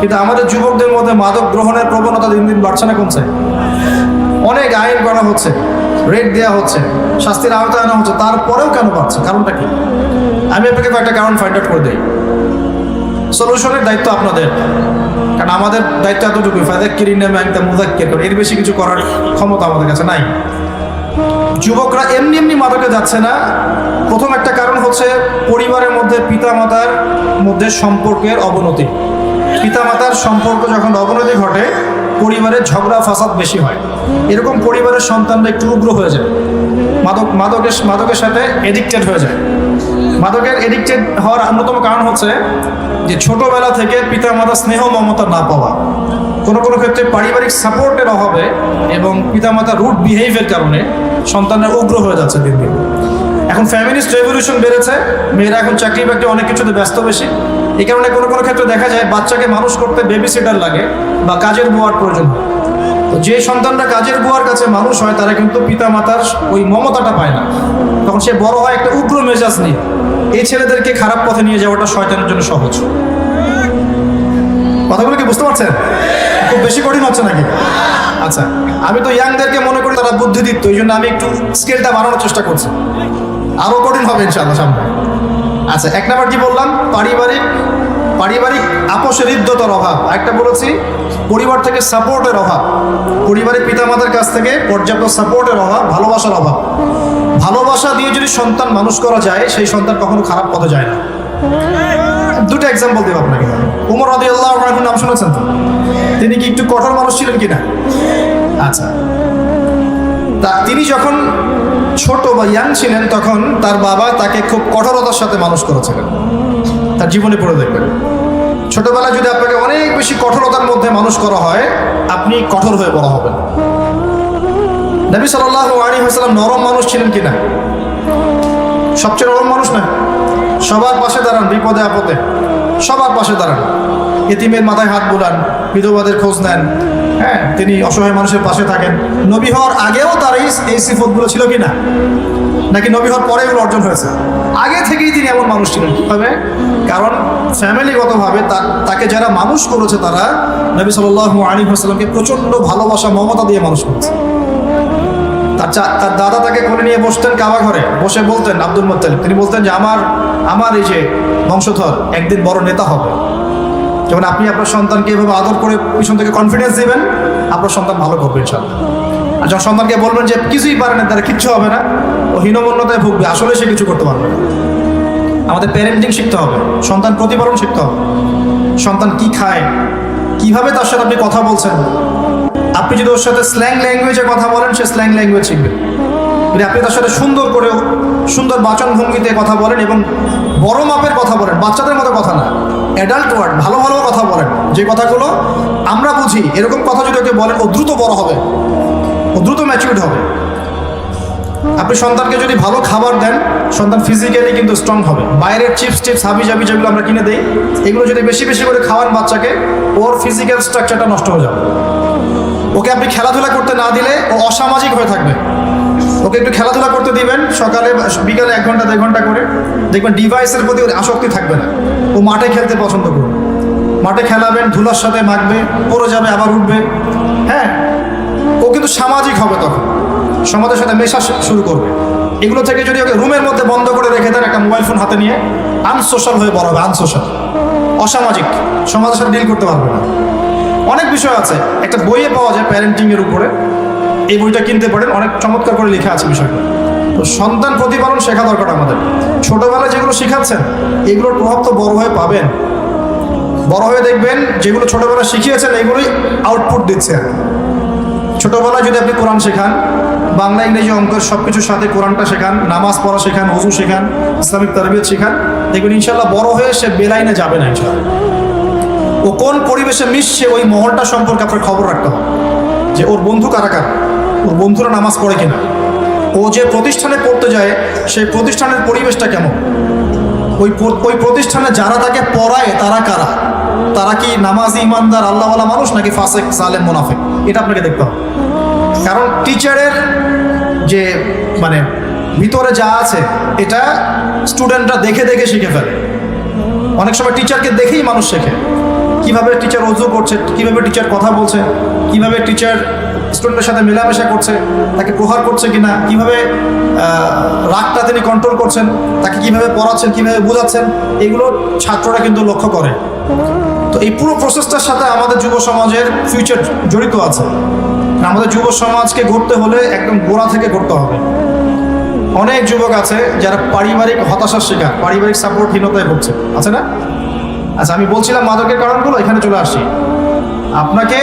কিন্তু আমাদের যুবকদের মধ্যে মাদক গ্রহণের প্রবণতা দিন দিন বাড়ছে না কমছে? অনেক আইন করা হচ্ছে, রেট দেওয়া হচ্ছে, শাস্তির আওতায় আনা হচ্ছে, তারপরেও কেন বাড়ছে? কারণটা কি? আমি আপনাকে কয়েকটা কারণ ফাইন্ড আউট করে দিই। সলিউশনের দায়িত্ব আপনাদের, কারণ আমাদের দায়িত্ব এতটুকুই, ফাযাক্কিরিন আনতা মুযাক্কির, এর বেশি কিছু করার ক্ষমতা আমাদের কাছে নাই। যুবকরা এমনি এমনি মাদকে যাচ্ছে না। প্রথম একটা কারণ হচ্ছে পরিবারের মধ্যে পিতামাতার মধ্যে সম্পর্কের অবনতি। পিতামাতার সম্পর্ক যখন অবনতি ঘটে, পরিবারের ঝগড়া ফাসাদ বেশি হয়। এরকম পরিবারের সন্তানরা একটু উগ্র হয়ে যায়, মাদকের সাথে এডিক্টেড হয়ে যায়। মাদকের এডিক্টেড হওয়ার অন্যতম কারণ হচ্ছে যে ছোটবেলা থেকে পিতামাতা স্নেহ মমতা না পাওয়া, কোনো কোনো ক্ষেত্রে পারিবারিক সাপোর্টের অভাবে এবং পিতামাতার রুট বিহেভিয়ার কারণে সন্তানরা উগ্র হয়ে যাচ্ছে দিন দিন। এখন ফ্যামিলিস্ট রেভলিউশন বেড়েছে, মেয়েরা এখন চাকরি বাকরি অনেক কিছুতে ব্যস্ত বেশি। এই কারণে কোনো কোনো ক্ষেত্রে দেখা যায় বাচ্চাকে মানুষ করতে বেবি সিটার লাগে বা কাজের বুয়ার প্রয়োজন হয়। তো যে সন্তানরা কাজের বুয়ার কাছে মানুষ হয় তারা কিন্তু পিতামাতার ওই মমতাটা পায় না, তখন সে বড় হয় একটা উগ্র মেজাজ নিয়ে। এই ছেলেদেরকে খারাপ পথে নিয়ে যাওয়াটা শয়তানের জন্য সহজ। কথাগুলো কি বুঝতে পারছেন? খুব বেশি কঠিন হচ্ছে নাকি? আচ্ছা, আমি তো ইয়াংদেরকে মনে করি তারা বুদ্ধিদীপ্ত, এই জন্য আমি একটু স্কেলটা বাড়ানোর চেষ্টা করছি। আরও কঠিন হবে ইনশাআল্লাহ সামনে। আচ্ছা, এক নাম্বার কি বললাম? পারিবারিক আপোষের হৃদ্যতার অভাব। একটা বলেছি পরিবার থেকে সাপোর্টের অভাব, পরিবারের পিতামাতার কাছ থেকে পর্যাপ্ত সাপোর্টের অভাব, ভালোবাসার অভাব। ভালোবাসা দিয়ে যদি সন্তান মানুষ করা যায়, সেই সন্তান কখনো খারাপ পথে যায় না। দুটো এক্সাম্পল দেব আপনাকে। উমর রাদিয়াল্লাহু আনহু নাম শুনেছেন তো? তিনি কি একটু কঠোর মানুষ ছিলেন কিনা? আচ্ছা, তিনি যখন ছোট বা ইয়াং ছিলেন তখন তার বাবা তাকে খুব কঠোরতার সাথে মানুষ করেছিলেন। তার জীবনে পড়ে দেখবেন, ছোটবেলায় যদি আপনাকে অনেক বেশি কঠোরতার মধ্যে মানুষ করা হয়, আপনি কঠোর হয়ে বড় হবেন। নবী সাল্লাল্লাহু আলাইহি ওয়াসাল্লাম নরম মানুষ ছিলেন কিনা? সবচেয়ে নরম মানুষ না? সবার পাশে দাঁড়ান, বিপদে আপদে সবার পাশে দাঁড়ান, এতিমের মাথায় হাত বুলান, বিধবাদের খোঁজ নেন, হ্যাঁ, তিনি অসহায় মানুষের পাশে থাকেন। নবী হওয়ার আগেও তার এই সিফতগুলো ছিল কিনা, নাকি নবী হওয়ার পরে এগুলো অর্জন হয়েছে? আগে থেকেই তিনি এমন মানুষ ছিলেন। কিভাবে? কারণ ফ্যামিলিগতভাবে তাকে যারা মানুষ করেছে তারা নবী সাল্লাল্লাহু আলাইহি ওয়াসাল্লামকে প্রচণ্ড ভালোবাসা মমতা দিয়ে মানুষ করেছে। তার দাদা তাকে কোলে নিয়ে বসতেন কাবা ঘরে, বসে বলতেন, আব্দুল মুত্তালিব, তিনি বলতেন যে আমার এই যে বংশধর একদিন বড় নেতা হবে। যখন আপনি আপনার সন্তানকে এভাবে আদর করে পিছন থেকে কনফিডেন্স দিবেন, আপনার সন্তান ভালো করবে ইনশাআল্লাহ। আর যখন সন্তানকে বলবেন যে কিছুই পারে না, তারা কিচ্ছু হবে না, ও হীনমন্যতায় ভুগবে, আসলে সে কিছু করতে পারবে না। আমাদের প্যারেন্টিং শিখতে হবে, সন্তান প্রতিপালন শিখতে হবে। সন্তান কি খায়, কিভাবে তার সাথে আপনি কথা বলছেন। আপনি যদি ওর সাথে স্ল্যাং ল্যাঙ্গুয়েজে কথা বলেন, সে স্ল্যাং ল্যাঙ্গুয়েজ শিখবে। যদি আপনি তার সাথে সুন্দর করে সুন্দর বাচন ভঙ্গিতে কথা বলেন এবং বড় মাপের কথা বলেন, বাচ্চাদের মতো কথা না, অ্যাডাল্ট ওয়ার্ড, ভালো ভালো কথা বলেন, যে কথাগুলো আমরা বুঝি, এরকম কথা যদি ওকে বলেন, ও দ্রুত বড় হবে, ও দ্রুত ম্যাচিউরড হবে। আপনি সন্তানকে যদি ভালো খাবার দেন, সন্তান ফিজিক্যালি কিন্তু স্ট্রং হবে। বাইরের চিপস হাবি জাবি যেগুলো আমরা কিনে দেই, এগুলো যদি বেশি বেশি করে খাওয়ান বাচ্চাকে, ওর ফিজিক্যাল স্ট্রাকচারটা নষ্ট হয়ে যাবে। ওকে আপনি খেলাধুলা করতে না দিলে ও অসামাজিক হয়ে থাকবে। ওকে একটু খেলাধুলা করতে দিবেন, সকালে বিকালে 1 ঘন্টা 2 ঘন্টা করে, দেখবেন ডিভাইসের প্রতি ওর আসক্তি থাকবে না। ও মাঠে খেলতে পছন্দ করবে, মাঠে খেলাবেন, ধুলার সাথে মাখবে, পড়ে যাবে, আবার উঠবে, হ্যাঁ। ও কিন্তু সামাজিক হবে, তখন সমাজের সাথে মেশা শুরু করবে। এগুলো থেকে যদি ওকে রুমের মধ্যে বন্ধ করে রেখে দেন, একটা মোবাইল ফোন হাতে নিয়ে, আনসোশ্যাল হয়ে বড় হবে, আনসোশ্যাল, অসামাজিক, সমাজের সাথে ডিল করতে পারবে না। অনেক বিষয় আছে, একটা বইয়ে পাওয়া যায় প্যারেন্টিংয়ের উপরে, এই বইটা কিনতে পারেন, অনেক চমৎকার করে লেখা আছে বিষয়টা। তো সন্তান প্রতিপালন শেখা দরকার আমাদের। ছোটবেলায় যেগুলো শেখাচ্ছেন, এগুলোর প্রভাব তো বড় হয়ে পাবেন। বড় হয়ে দেখবেন যেগুলো ছোটবেলায় শিখিয়েছেন, এইগুলোই আউটপুট দিচ্ছে। ছোটবেলায় যদি আপনি কোরআন শেখান, বাংলা ইংরেজি অঙ্কের সব কিছুর সাথে কোরআনটা শেখান, নামাজ পড়া শেখান, ওযু শেখান, ইসলামিক তারবিয়ত শেখান, দেখবেন ইনশাল্লাহ বড় হয়ে সে বেলাইনে যাবে না ইনশাল্লাহ। ও কোন পরিবেশে মিশছে, ওই মহলটা সম্পর্কে আপনার খবর রাখতে হবে, যে ওর বন্ধু কারা কারা, ওর বন্ধুরা নামাজ পড়ে কিনা, ও যে প্রতিষ্ঠানে পড়তে যায় সেই প্রতিষ্ঠানের পরিবেশটা কেমন, ওই প্রতিষ্ঠানে যারা তাকে পড়ায় তারা কারা, তারা কি নামাজি, ইমানদার, আল্লাহওয়ালা মানুষ, নাকি ফাসেক, জালেম, মুনাফিক, এটা আপনাকে দেখতে হবে। কারণ টিচারের যে মানে ভিতরে যা আছে, এটা স্টুডেন্টরা দেখে দেখে শিখে ফেলে। অনেক সময় টিচারকে দেখেই মানুষ শেখে, কিভাবে টিচার ওযু করছে, কিভাবে টিচার কথা বলছে, কিভাবে টিচার স্টুডেন্টের সাথে মেলামেশা করছে, তাকে প্রহার করছে কিনা, কিভাবে রাগটা তিনি কন্ট্রোল করছেন, তাকে কিভাবে পড়াচ্ছেন, কিভাবে বোঝাচ্ছেন, এগুলো ছাত্ররা কিন্তু লক্ষ্য করে। তো এই পুরো প্রসেসটার সাথে আমাদের যুব সমাজের ফিউচার জড়িত আছে। আমাদের যুব সমাজকে গড়তে হলে একদম গোড়া থেকে গড়তে হবে। অনেক যুবক আছে যারা পারিবারিক হতাশার শিকার, পারিবারিক সাপোর্টহীনতায় ভুগছে, আছে না? আচ্ছা, আমি বলছিলাম মাদকের কারণগুলো, এখানে চলে আসছি। আপনাকে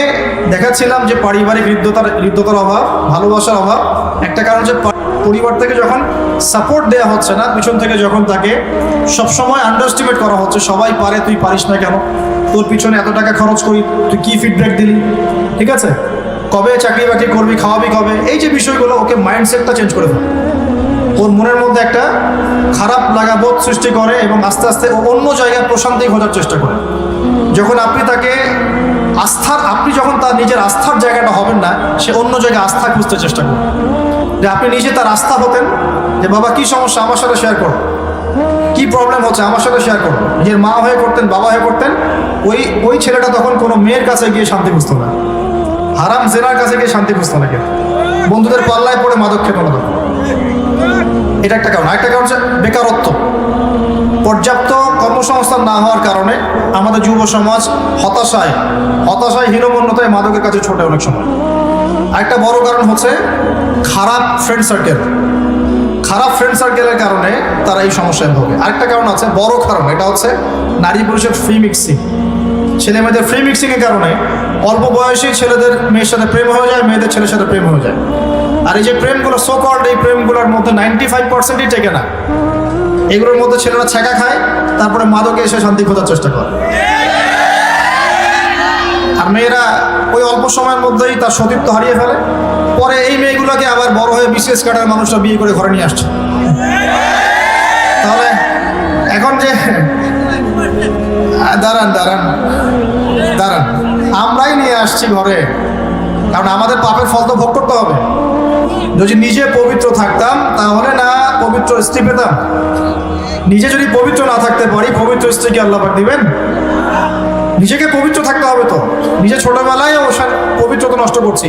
দেখাচ্ছিলাম যে পারিবারিক হৃদ্যতার অভাব, ভালোবাসার অভাব। একটা কারণ যে পরিবার থেকে যখন সাপোর্ট দেওয়া হচ্ছে না, পিছন থেকে যখন তাকে সবসময় আন্ডারস্টিমেট করা হচ্ছে, সবাই পারে, তুই পারিস না কেন, তোর পিছনে এত টাকা খরচ করি, তুই কি ফিডব্যাক দিলি, ঠিক আছে, কবে চাকরি বাকরি করবি, খাওয়াবি কবে, এই যে বিষয়গুলো, ওকে মাইন্ডসেটটা চেঞ্জ করে দেবে। ওর মনের মধ্যে একটা খারাপ লাগা বোধ সৃষ্টি করে এবং আস্তে আস্তে ও অন্য জায়গায় প্রশান্তি খোঁজার চেষ্টা করে। যখন আপনি তাকে আপনি যখন তার নিজের আস্থার জায়গাটা হবেন না, সে অন্য জায়গায় আস্থা খুঁজতে চেষ্টা করবে। যে আপনি নিজে তার আস্থা হতেন, যে বাবা কি সমস্যা আমার সাথে শেয়ার করো, কি প্রবলেম হচ্ছে আমার সাথে শেয়ার করো, নিজের মা হয়ে করতেন, বাবা হয়ে করতেন, ওই ছেলেটা তখন কোনো মেয়ের কাছে গিয়ে শান্তি খুঁজতো না, হারাম জেনার কাছে গিয়ে শান্তি খুঁজতো না, কিন্তু বন্ধুদের পাল্লায় পড়ে মাদক খেত না। এটা একটা কারণ। আরেকটা কারণ হচ্ছে বেকারত্ব। পর্যাপ্ত কর্মসংস্থান না হওয়ার কারণে আমাদের যুব সমাজ হতাশায় হীনমন্যতায় মাদকের কাছে ছোটে অনেক সময়। আরেকটা বড় কারণ হচ্ছে খারাপ ফ্রেন্ড সার্কেলের কারণে তারা এই সমস্যায় ভোগে। আরেকটা কারণ আছে, বড় কারণ, এটা হচ্ছে নারী পুরুষের ফ্রি মিক্সিং। ছেলে মেয়েদের ফ্রি মিক্সিংয়ের কারণে অল্প বয়সী ছেলেদের মেয়ের সাথে প্রেম হয়ে যায়, মেয়েদের ছেলের সাথে প্রেম হয়ে যায়। আর এই যে প্রেমগুলো সো কল্ড, এই প্রেমগুলোর মধ্যে 95%ই টেকে না। এগুলোর মধ্যে ছেলেরা ছ্যাঁকা খায়, তারপরে মাদকে এসে শান্তি খোঁজার চেষ্টা করে। আর মেয়েরা ওই অল্প সময়ের মধ্যেই তার সতীত্ব হারিয়ে ফেলে। পরে এই মেয়েগুলোকে আবার বড় হয়ে বিশেষ কাটার মানুষরা বিয়ে করে ঘরে নিয়ে আসছে। তাহলে এখন যে দাঁড়ান দাঁড়ান দাঁড়ান, আমরাই নিয়ে আসছি ঘরে, কারণ আমাদের পাপের ফল তো ভোগ করতে হবে। যদি নিজে পবিত্র থাকতাম তাহলে না পবিত্র স্ত্রী পেতাম। নিজে যদি পবিত্র না থাকতে পারি, পবিত্র স্ত্রীকে আল্লাহ পাক দিবেন? নিজেকে পবিত্র থাকতে হবে তো। নিজে ছোটবেলায় পবিত্রতা নষ্ট করছি।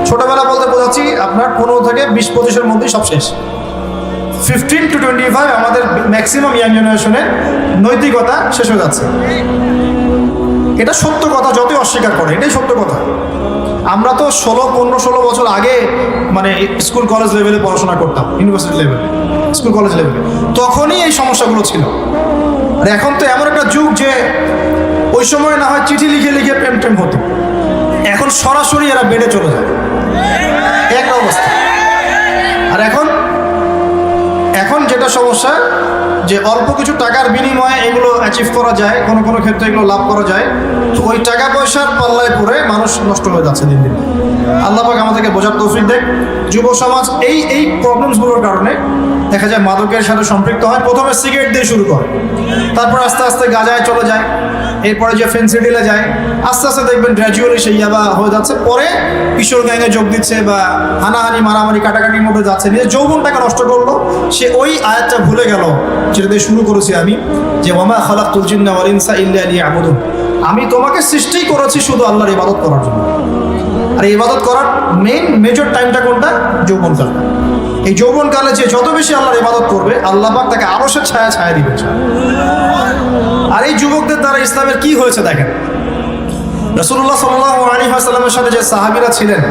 ছোটবেলা বলতে বোঝাচ্ছি আপনার 15 থেকে 20-25-এর মধ্যেই সব শেষ। 15 to 25 আমাদের ম্যাক্সিমাম ইয়াং জেনারেশনের নৈতিকতা শেষ হয়ে যাচ্ছে। এটা সত্য কথা, যতই অস্বীকার করে, এটাই সত্য কথা। আমরা তো 15-16 বছর আগে মানে স্কুল কলেজ লেভেলে পড়াশোনা করতাম, ইউনিভার্সিটি লেভেলে, স্কুল কলেজ লেভেলে, তখনই এই সমস্যাগুলো ছিল। আর এখন তো এমন একটা যুগ যে ওই সময় না হয় চিঠি লিখে লিখে প্রেম টেম হতো, এখন সরাসরি এরা বেডে চলে যায়, এক অবস্থা। আর এখন যেটা সমস্যা, যে অল্প কিছু টাকার বিনিময়ে এগুলো অ্যাচিভ করা যায়, কোনো কোনো ক্ষেত্রে এগুলো লাভ করা যায়, তো ওই টাকা পয়সার পাল্লায় পড়ে মানুষ নষ্ট হয়ে যাচ্ছে দিন দিন। আল্লাহ পাক আমাদেরকে বোঝার তৌফিক দেন। যুব সমাজ এই প্রবলেমসগুলোর কারণে দেখা যায় মাদকের সাথে সম্পৃক্ত হয়। প্রথমে সিগারেট দিয়ে শুরু করে, তারপর আস্তে আস্তে গাঁজায় চলে যায়, এরপরে যে ফেন্সিডিলে যায়, আস্তে আস্তে দেখবেন গ্র্যাজুয়ালি সেই ইয়াবা হয়ে যাচ্ছে। পরে কিশোর গ্যাংয়ে যোগ দিচ্ছে বা হানাহানি মারামারি কাটাকাটির মধ্যে যাচ্ছে, নিজের যৌবনটাকে নষ্ট করলো। সে ওই আয়াতটা ভুলে গেল যেটা দিয়ে শুরু করেছি আমি, যে ওয়ামা খালাকতুল জিন্না ওয়াল ইনসা ইল্লা লিয়াবুদুন, আমি তোমাকে সৃষ্টি করেছি শুধু আল্লাহর ইবাদত করার জন্য। আর ইবাদত করার মেজর টাইমটা কোনটা? যৌবনকাল। এই যৌবনকালে যে যত বেশি আল্লাহর ইবাদত করবে, আল্লাহ পাক তাকে আরশের ছায়া দিবে। আর এই যুবকদের দ্বারা ইসলামের কি হয়েছে দেখেন। রাসূলুল্লাহ সাল্লাল্লাহু আলাইহি ওয়াসাল্লামের সাথে যে সাহাবীরা ছিলেন,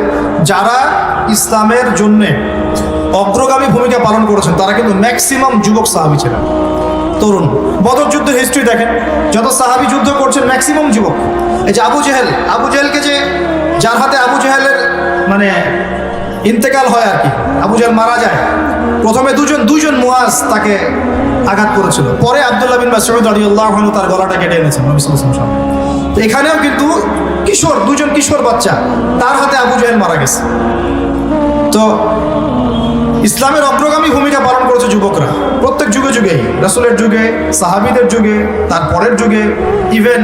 যারা ইসলামের জন্য অগ্রগামী ভূমিকা পালন করেছেন, তারা কিন্তু ম্যাক্সিমাম যুবক সাহাবী ছিলেন, তরুণ। বদর যুদ্ধের হিস্ট্রি দেখেন, যত সাহাবী যুদ্ধ করছেন ম্যাক্সিমাম যুবক। এই যে আবু জেহেলকে যে, যার হাতে আবু জেহেলের মানে ইন্তেকাল হয় আর কি, আবু জেহেল মারা যায়, প্রথমে দুইজন মুয়াজ তাকে আঘাত করেছিল, পরে আব্দুল্লাহ বিন মাসউদ রাদিয়াল্লাহু আনহু তার গলাটা কেটে এনেছেন নবী সাল্লাল্লাহু আলাইহি ওয়াসাল্লাম। তো এখানেও কিন্তু দুজন কিশোর বাচ্চা, তার হাতে আবু জেহেল মারা গেছে। তো ইসলামের অগ্রগামী ভূমিকা পালন করেছে যুবকরা প্রত্যেক যুগে যুগেই, রাসূলের যুগে, সাহাবীদের যুগে, তার পরের যুগে, ইভেন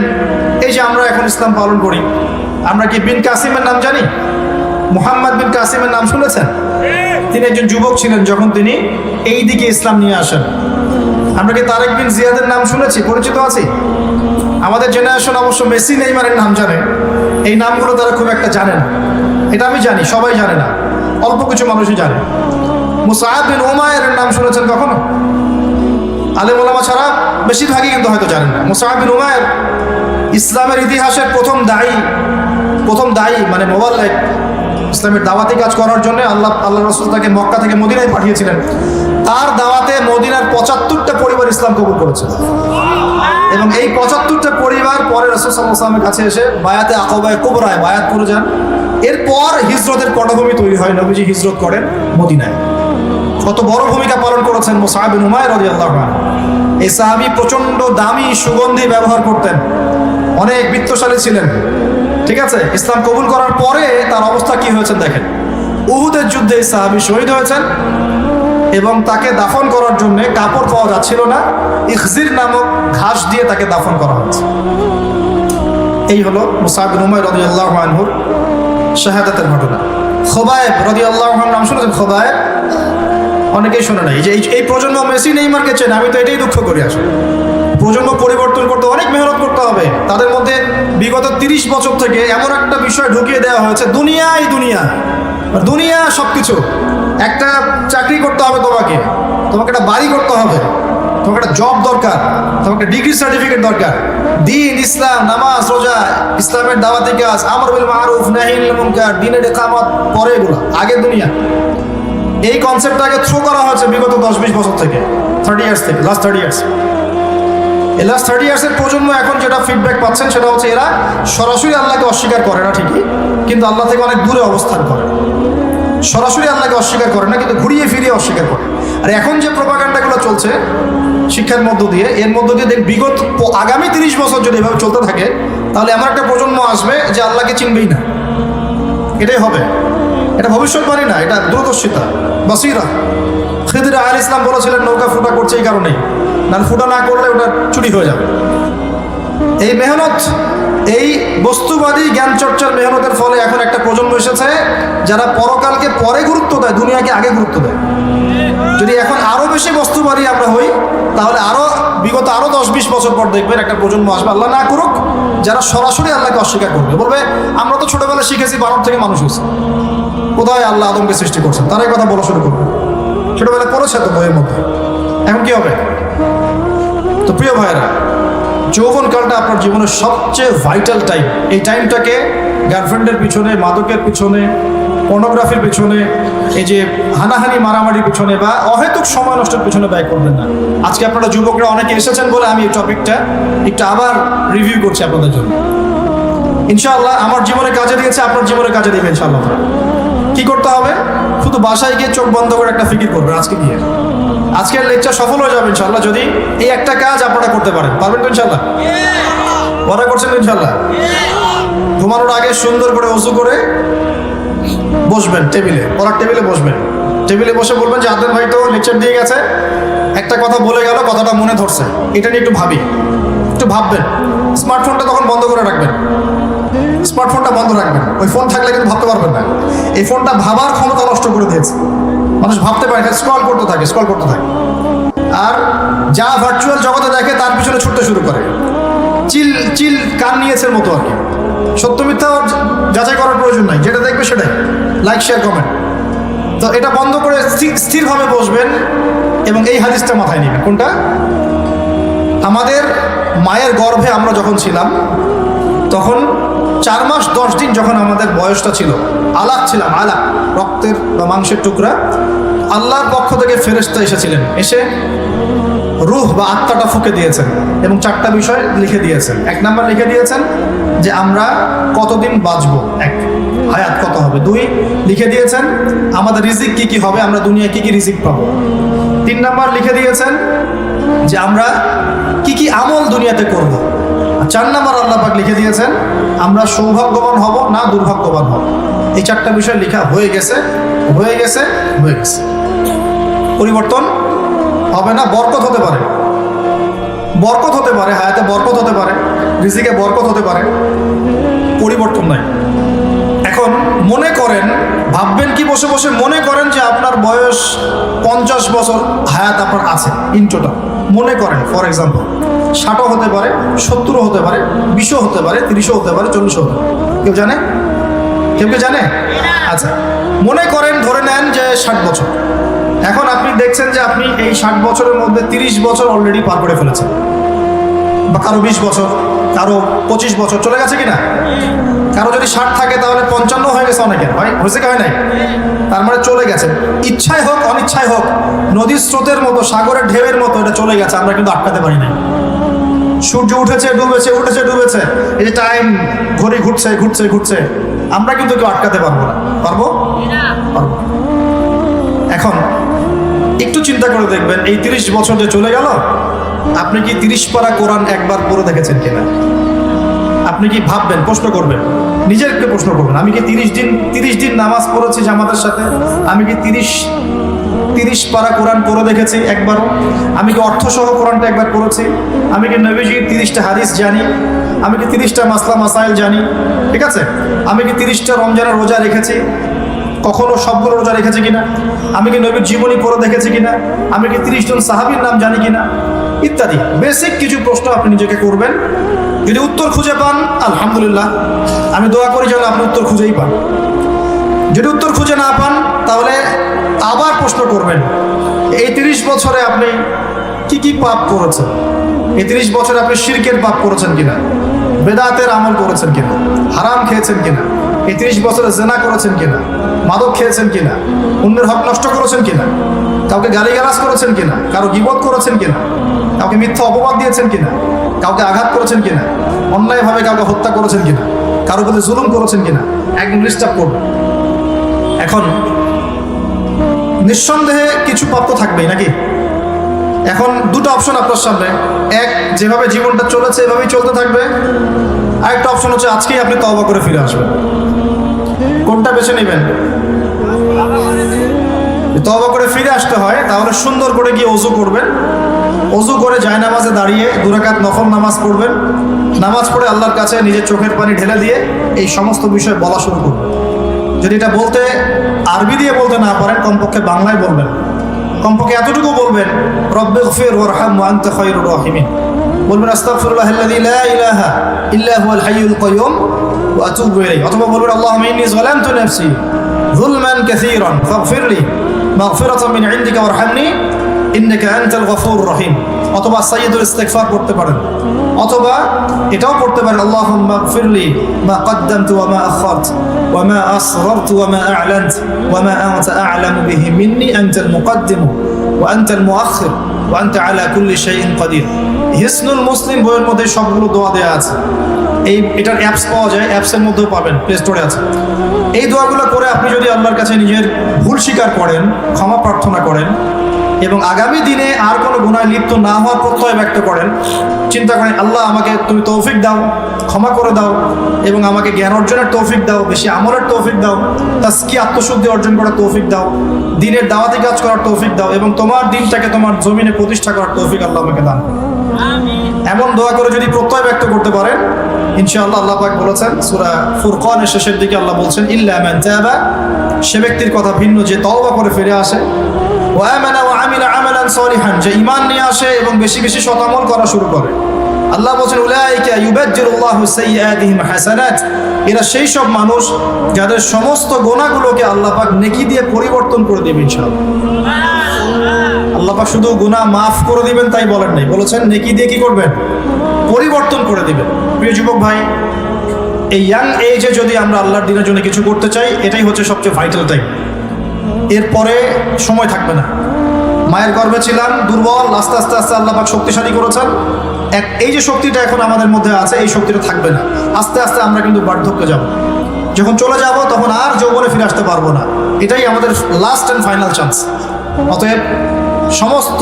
এই যে আমরা এখন ইসলাম পালন করি, আমরা কি বিন কাসিমের নাম জানি? মুহাম্মদ বিন কাসিমের নাম শুনেছেন? তিনি একজন যুবক ছিলেন যখন তিনি এই দিকে ইসলাম নিয়ে আসেন। আমরা কি তারেক বিন জিয়াদের নাম শুনেছি, পরিচিত আছি? আমাদের জেনারেশন অবশ্য মেসি নেইমারের নাম জানে, এই নামগুলো তারা খুব একটা জানে না। এটা আমি জানি, সবাই জানে না, অল্প কিছু মানুষই জানে। মুসআব বিন উমাইরের নাম শুনেছেন কখনো? আলেম ওলামা ছাড়া বেশিরভাগই কিন্তু হয়তো জানেন না। মুসআব বিন উমাইর ইসলামের ইতিহাসের প্রথম দায়ী মানে মুবাল্লিগ, ইসলামের দাওয়াতি কাজ করার জন্য আল্লাহ রাসূল তাকে মক্কা থেকে মদিনায় পাঠিয়েছিলেন। তার দাওয়াতে মদিনার 75টা পরিবার ইসলাম কবুল করেছে, এবং এই 75টা পরিবার পরে রাসূল সাল্লাল্লাহু আলাইহি ওয়াসাল্লামের কাছে এসে বায়াতে আকাবায়ে কুবরায় বায়াত করে যান। এরপর হিজরতের পটভূমি তৈরি হয়, নবীজি হিজরত করেন মদিনায়। কত বড় ভূমিকা পালন করেছেন মুসআব বিন উমাইর রাদিয়াল্লাহু আনহু। এই সাহাবী প্রচন্ড দামি সুগন্ধি ব্যবহার করতেন, অনেক বিত্তশালী ছিলেন, ঠিক আছে? ইসলাম কবুল করার পরে তার অবস্থা কি হয়েছে দেখেন। উহুদের যুদ্ধে এই সাহাবী শহীদ হয়েছেন, এবং তাকে দাফন করার জন্য কাপড় পাওয়া যাচ্ছিল না, ইখজির নামক ঘাস দিয়ে তাকে দাফন করা হচ্ছে। এই হলো মুসআব বিন উমাইর রাদিয়াল্লাহু আনহুর শাহাদাতের ঘটনা। খোবায়েব রাদিয়াল্লাহু আনহু নাম শুনেছেন? খোবায়েব অনেকেই শোনে নাই। যে এই প্রজন্ম মেসি নেইমারকে চেনে, আমি তো এটাই দুঃখ করি। আসলে প্রজন্ম পরিবর্তন করতে অনেক মেহনত করতে হবে। তাদের মধ্যে বিগত 30 বছর থেকে এমন একটা বিষয় ঢুকিয়ে দেওয়া হয়েছে, দুনিয়া সবকিছু। একটা চাকরি করতে হবে, তোমাকে একটা বাড়ি করতে হবে, তোমাকে একটা জব দরকার, তোমাকে একটা ডিগ্রি সার্টিফিকেট দরকার। দিন, ইসলাম, নামাজ, রোজা, ইসলামের দাওয়াতি কাজ, আমর বিল মারুফ, নাহি আনিল মুনকার, দ্বীনের ইকামত, পরে এগুলো, আগে দুনিয়া। এই কনসেপ্টটাকে থ্রো করা হয়েছে বিগত 10-20 বছর থেকে, 30 ইয়ার্স থেকে, লাস্ট 30 ইয়ার্স। এই লাস্ট 30 ইয়ার্সের প্রজন্ম এখন যেটা ফিডব্যাক পাচ্ছেন সেটা হচ্ছে এরা সরাসরি আল্লাহকে অস্বীকার করে না ঠিকই, কিন্তু আল্লাহ থেকে অনেক দূরে অবস্থান করে। সরাসরি আল্লাহকে অস্বীকার করে না, কিন্তু ঘুরিয়ে ফিরিয়ে অস্বীকার করে। আর এখন যে প্রোপাগান্ডাগুলো চলছে শিক্ষার মধ্য দিয়ে, এর মধ্য দিয়ে বিগত আগামী 30 বছর যদি এভাবে চলতে থাকে, তাহলে এমন একটা প্রজন্ম আসবে যে আল্লাহকে চিনবেই না। এটাই হবে। এটা ভবিষ্যৎবাণী না, এটা দূরদর্শিতা, বাসিরা। খিদির আলাইহিস সালাম বলেছিলেন নৌকা ফুটা করছে এই কারণেই, না ফুটা না করলে ওটা চুরি হয়ে যাবে। এই মেহনত, এই বস্তুবাদী জ্ঞান চর্চার মেহনতের ফলে এখন একটা প্রজন্ম এসেছে যারা পরকালকে পরে গুরুত্ব দেয়, দুনিয়াকে আগে গুরুত্ব দেয়। যদি এখন আরো বেশি বস্তুবাদী আমরা হই, তাহলে বিগত আরো 10-20 বছর পর দেখবেন একটা প্রজন্ম আসবে, আল্লাহ না করুক, যারা সরাসরি আল্লাহকে অস্বীকার করবে। বলবে আমরা তো ছোটবেলায় শিখেছি বানর থেকে মানুষ হয়েছে, কোথায় আল্লাহ আদমকে সৃষ্টি করছেন, তারাই কথা বলা শুরু করবে। ছোটবেলায় পড়েছে তো বইয়ের মধ্যে, এখন কি হবে? তো প্রিয় ভাইয়েরা, যৌবনকালটা আপনার জীবনের সবচেয়ে ভাইটাল টাইম। এই টাইমটাকে গার্লফ্রেন্ডের পিছনে, মাদকের পিছনে, পর্নোগ্রাফির পিছনে, এই যে হানাহানি মারামারির পিছনে বা অহেতুক সময় নষ্টের পিছনে ব্যয় করবেন না। আজকে আপনারা যুবকরা অনেকে এসেছেন বলে আমি এই টপিকটা একটু আবার রিভিউ করছি আপনাদের জন্য। ইনশাআল্লাহ আমার জীবনে কাজে দিয়েছে, আপনার জীবনে কাজে দিবে ইনশাআল্লাহ। কি করতে হবে? শুধু বাসায় গিয়ে চোখ বন্ধ করে একটা ফিকির করবেন আজকে গিয়ে। আজকের লেকচার সফল হয়ে যাবে ইনশাআল্লাহ যদি এই একটা কাজ আপনারা করতে পারেন। পারবেন তো ইনশাআল্লাহ? ওরা করছেন ইনশাআল্লাহ? ঘুমানোর আগে সুন্দর করে ওযু করে বসবেন টেবিলে, পড়ার টেবিলে বসবেন। টেবিলে বসে বলবেন যে আদনান ভাই তো লেকচার দিয়ে গেছে, একটা কথা বলে গেল, কথাটা মনে ধরছে, এটা নিয়ে একটু ভাবি, একটু ভাববেন। স্মার্টফোনটা তখন বন্ধ করে রাখবেন, স্মার্টফোনটা বন্ধ রাখবেন। ওই ফোন থাকলে কিন্তু ভাবতে পারবেন না। এই ফোনটা ভাবার ক্ষমতা নষ্ট করে দিয়েছে। মানুষ ভাবতে পারে, স্ক্রল করতে থাকে, স্ক্রল করতে থাকে, আর যা ভার্চুয়াল জগতে দেখে তার পিছনে ছুটতে শুরু করে। চিল কান নিয়েছে মতো আর কি। সত্য মিথ্যা যাচাই করার প্রয়োজন নাই, যেটা দেখবে সেটাই লাইক, শেয়ার, কমেন্ট। তো এটা বন্ধ করে স্থিরভাবে বসবেন এবং এই হাদিসটা মাথায় নেবেন। কোনটা? আমাদের মায়ের গর্ভে আমরা যখন ছিলাম, তখন 4 মাস 10 দিন যখন আমাদের বয়সটা ছিল, আলাক ছিলাম, আলাক, রক্তের বা মাংসের টুকরা। আল্লাহর পক্ষ থেকে ফেরেশতা এসেছিলেন, এসে রূহ বা আত্মাটা ফুঁকে দিয়েছেন এবং 4টা বিষয় লিখে দিয়েছেন। 1 নাম্বার লিখে দিয়েছেন যে আমরা কতদিন বাঁচবো, 1 হায়াত কত হবে। 2 লিখে দিয়েছেন আমাদের রিজিক কি কি হবে, আমরা দুনিয়ায় কি কি রিজিক পাবো। 3 নাম্বার লিখে দিয়েছেন যে আমরা কি কি আমল দুনিয়াতে করব। 4 নাম্বার আল্লাহ পাক লিখে দিয়েছেন আমরা সৌভাগ্যবান হব না দুর্ভাগ্যবান হব। এই 4টা বিষয় লেখা হয়ে গেছে, হয়ে গেছে, হয়ে গেছে। পরিবর্তন হবে না। বরকত হতে পারে, বরকত হতে পারে, হায়াতে বরকত হতে পারে, রিজিকে বরকত হতে পারে, পরিবর্তন নাই। এখন মনে করেন, ভাববেন কি বসে বসে, মনে করেন যে আপনার বয়স 50 বছর হায়াত আপনার আছে ইন টোটাল। মনে করেন ফর এক্সাম্পল 60ও হতে পারে, 70ও হতে পারে, 20ও হতে পারে, 30ও হতে পারে, 40ও হতে পারে। কেউ জানে? কেউ জানে? আচ্ছা, মনে করেন ধরে নেন যে 60 বছর। এখন আপনি দেখছেন যে আপনি এই 60 বছরের মধ্যে 30 বছর অলরেডি পার করে ফেলেছেন, বা কারো 20 বছর, কারো 25 বছর চলে গেছে কিনা। কারো যদি 60 থাকে তাহলে 55 হয়ে গেছে অনেকের, হয়েছে কি হয় নাই? তার মানে চলে গেছে, ইচ্ছায় হোক অনিচ্ছায় হোক, নদীর স্রোতের মতো, সাগরের ঢেউয়ের মতো এটা চলে গেছে, আমরা কিন্তু আটকাতে পারি নাই। সূর্য উঠেছে ডুবেছে, উঠেছে ডুবেছে, এই যে টাইম ঘড়ি ঘুরছে ঘুরছে ঘুরছে, আমরা কিন্তু কেউ আটকাতে পারবো না। পারবো? পারবো। এখন একটু চিন্তা করে দেখবেন, এই 30 বছর যে চলে গেল, আপনি কি 30 পারা কোরআন একবার পড়ে দেখেছেন কিনা? আপনি কি ভাববেন, প্রশ্ন করবেন, নিজেকে প্রশ্ন করবেন, আমি কি 30 দিন নামাজ পড়েছি জামাতের সাথে? আমি কি 30 পারা কোরআন পড়ে দেখেছি একবারও? আমি কি অর্থসহ কোরআনটা একবার পড়েছি? আমি কি নবীজির 30টা হাদিস জানি? আমি কি 30টা মাসলা মাসাইল জানি? ঠিক আছে, আমি কি 30টা রমজানের রোজা রেখেছি? কখনো সবগুলো রোজা রেখেছি কিনা? আমি কি নবীর জীবনী পড়ে দেখেছি কিনা? আমি কি 30 জন সাহাবীর নাম জানি কিনা? ইত্যাদি বেসিক কিছু প্রশ্ন আপনি নিজেকে করবেন। যদি উত্তর খুঁজে পান আলহামদুলিল্লাহ, আমি দোয়া করি যেন আপনি উত্তর খুঁজেই পান। যদি উত্তর খুঁজে না পান তাহলে আবার প্রশ্ন করবেন, এই 30 বছরে আপনি কি কি পাপ করেছেন? এই 30 বছরে আপনি শিরকের পাপ করেছেন কিনা, বেদাতের আমল করেছেন কিনা, হারাম খেয়েছেন কিনা, এই 30 বছরে জেনা করেছেন কিনা, মাদক খেয়েছেন কিনা, অন্যের হক নষ্ট করেছেন কিনা, কাউকে গালিগালাজ করেছেন কিনা, কারো গীবত করেছেন কিনা, কাউকে মিথ্যা অপবাদ দিয়েছেন কিনা, কাউকে আঘাত করেছেন কিনা, অন্যায়ভাবে কাউকে হত্যা করেছেন কিনা, কারো প্রতি জুলুম করেছেন কিনা, একদম লিস্ট আপ করবেন। এখন নিঃসন্দেহে কিছু পাপ তো থাকবেই নাকি? এখন দুটো অপশন আপনার সামনে, এক যেভাবে জীবনটা চলেছে এভাবেই চলতে থাকবে, আরেকটা অপশন হচ্ছে আজকেই আপনি তওবা করে ফিরে আসবেন। কোনটা বেছে নেবেন? তওবা করে ফিরে আসতে হয় তাহলে সুন্দর করে গিয়ে ওযু করবেন, ওযু করে জায়নামাজে দাঁড়িয়ে 2 রাকাত নফল নামাজ পড়বেন, নামাজ পড়ে আল্লাহর কাছে নিজের চোখের পানি ঢেলে দিয়ে এই সমস্ত বিষয় বলা শুরু করবেন। যদি এটা বলতে আরবি দিয়ে বলতে না পারেন, কমপক্ষে বাংলায় বলবেন। কমপক্ষে এতটুকু বলবেন, রব্বিগফির ওয়ারহাম ওয়া আনতা খায়রুর রাহিমিন। বলবেন আস্তাগফিরুল্লাহাল্লাযী লা ইলাহা ইল্লা হুয়াল হাইয়ুল কাইয়্যুম ওয়া আতুবু ইলাইহি। অথবা বলবেন আল্লাহুম্মা ইন্নী যালামতু নাফসি যুলমান কাসীরান ফাগফিরলি মাগফিরাতাম মিন ইনদিকা ওয়ারহামনি ইন্নাকা আনতাল গফুরুর রহিম। অথবা সাইয়্যিদুল ইস্তিগফার পড়তে পারেন, অথবা এটাও পড়তে পারেন আল্লাহুম্মা গফিরলি মা কদ্দামতু ওয়া মা আখারতু ওয়া মা আসরারতু ওয়া মা আ'লানতু ওয়া মা আনতা আ'লামু বিহি মিন্নি আনতাল মুকদ্দিমু ওয়া আনতাল মুআখির ওয়া আনতা আলা কুল্লি শাইইন কাদির। হিসনুল মুসলিম বইয়ের মধ্যে সবগুলো দোয়া দেওয়া আছে। এটার অ্যাপস পাওয়া যায়, অ্যাপসের মধ্যেও পাবেন, প্লে স্টোরে আছে। এই দোয়াগুলো করে আপনি যদি আল্লাহর কাছে নিজের ভুল স্বীকার করেন, ক্ষমা প্রার্থনা করেন এবং আগামী দিনে আর কোনো গুনাহে লিপ্ত না হওয়ার প্রত্যয় ব্যক্ত করেন, চিন্তা করেন আল্লাহ আমাকে তুমি তৌফিক দাও, ক্ষমা করে দাও এবং আমাকে জ্ঞান অর্জনের তৌফিক দাও, বেশি আমলের তৌফিক দাও, তাজকিয়া আত্মশুদ্ধি অর্জন করার তৌফিক দাও, দিনের দাওয়াতি কাজ করার তৌফিক দাও এবং তোমার দিনটাকে তোমার জমিনে প্রতিষ্ঠা করার তৌফিক আল্লাহ আমাকে দান। এমন দোয়া করে যদি প্রত্যয় ব্যক্ত করতে পারেন, ইনশাআল্লাহ আল্লাহ পাক বলেছেন সূরা ফুরকানের শেষের দিকে আল্লাহ বলছেন ইল্লা মান তাবা, সে ব্যক্তির কথা ভিন্ন যে তওবা করে ফিরে আসে, ওয়া আমানা ওয়া আমিলা আমালান সলিহান, যে ঈমান নিয়ে আসে এবং বেশি বেশি সৎ আমল করা শুরু করে। আল্লাহ বলেন উলাইকা ইউবাদদিলুল্লাহু সাইয়্যাতিহিম হাসানাত, এরা সেই সব মানুষ যাদের সমস্ত গুনাহগুলোকে আল্লাহ পাক নেকি দিয়ে পরিবর্তন করে দেবেন ইনশাআল্লাহ। আল্লাহ পাক শুধু গুনাহ মাফ করে দিবেন তাই বলেন নাই, বলেছেন নেকি দিয়ে কি করবেন? পরিবর্তন করে দিবেন। প্রিয় যুবক ভাই, এই ইয়াং এজে যদি আমরা আল্লাহর দিনের জন্য কিছু করতে চাই, এটাই হচ্ছে সবচেয়ে ভাইটাল টাইম। এরপরে সময় থাকবে না। মায়ের গর্ভে ছিলাম দুর্বল, আস্তে আস্তে আস্তে আল্লাহ পাক শক্তিশালী করেছেন। এই যে শক্তিটা এখন আমাদের মধ্যে আছে, এই শক্তিটা থাকবে না। আস্তে আস্তে আমরা কিন্তু বার্ধক্যে যাব। যখন চলে যাব তখন আর যৌবনে ফিরে আসতে পারবো না। এটাই আমাদের লাস্ট অ্যান্ড ফাইনাল চান্স। অতএব সমস্ত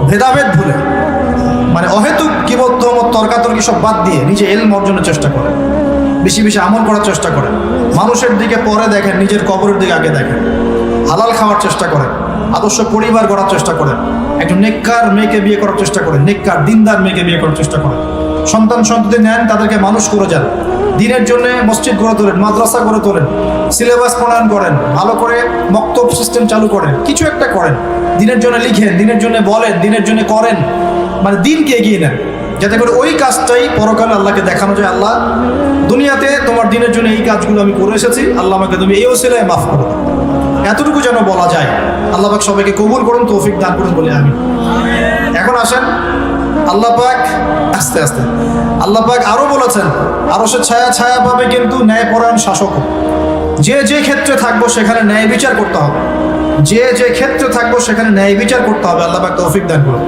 ভেদাভেদ ভুলে, মানে অহেতুক কিবত তহমত তর্কাতর্কি সব বাদ দিয়ে নিজে ইলম অর্জনের চেষ্টা করেন, বেশি বেশি আমল করার চেষ্টা করেন, মানুষের দিকে পরে দেখেন, নিজের কবরের দিকে আগে দেখেন, হালাল খাওয়ার চেষ্টা করেন, আদর্শ পরিবার গড়ার চেষ্টা করেন, একজন নেককার মেয়েকে বিয়ে করার চেষ্টা করেন, নেককার দিনদার মেয়েকে বিয়ে করার চেষ্টা করেন, সন্তান সন্ততি নেন, তাদেরকে মানুষ করে যান, দিনের জন্য মসজিদ গড়ে তোলেন, মাদ্রাসা গড়ে তোলেন, সিলেবাস প্রণয়ন করেন, ভালো করে মক্তব সিস্টেম চালু করেন, কিছু একটা করেন, দিনের জন্য লিখেন, দিনের জন্য বলেন, দিনের জন্য করেন, মানে দিনকে এগিয়ে নেন, যাতে করে ওই কাজটাই পরকালে আল্লাহকে দেখানো যায়, আল্লাহ দুনিয়াতে তোমার দিনের জন্য এই কাজগুলো আমি করে এসেছি, আল্লাহ আমাকে তুমি এই ওসিলায় মাফ করো, এতটুকু যেন বলা যায়। আল্লাহ পাক সবাইকে কবুল করুন, তৌফিক দান করুন বলে আমি। এখন আসেন, আল্লাহ পাক আস্তে আস্তে আল্লাহ পাক আরো বলেছেন, আরো সে ছায়া ছায়া পাবে কিন্তু ন্যায়পরায়ণ শাসক। যে যে ক্ষেত্রে থাকবো সেখানে ন্যায় বিচার করতে হবে, যে যে ক্ষেত্রে থাকবো সেখানে ন্যায় বিচার করতে হবে। আল্লাহ পাক তৌফিক দান করুন।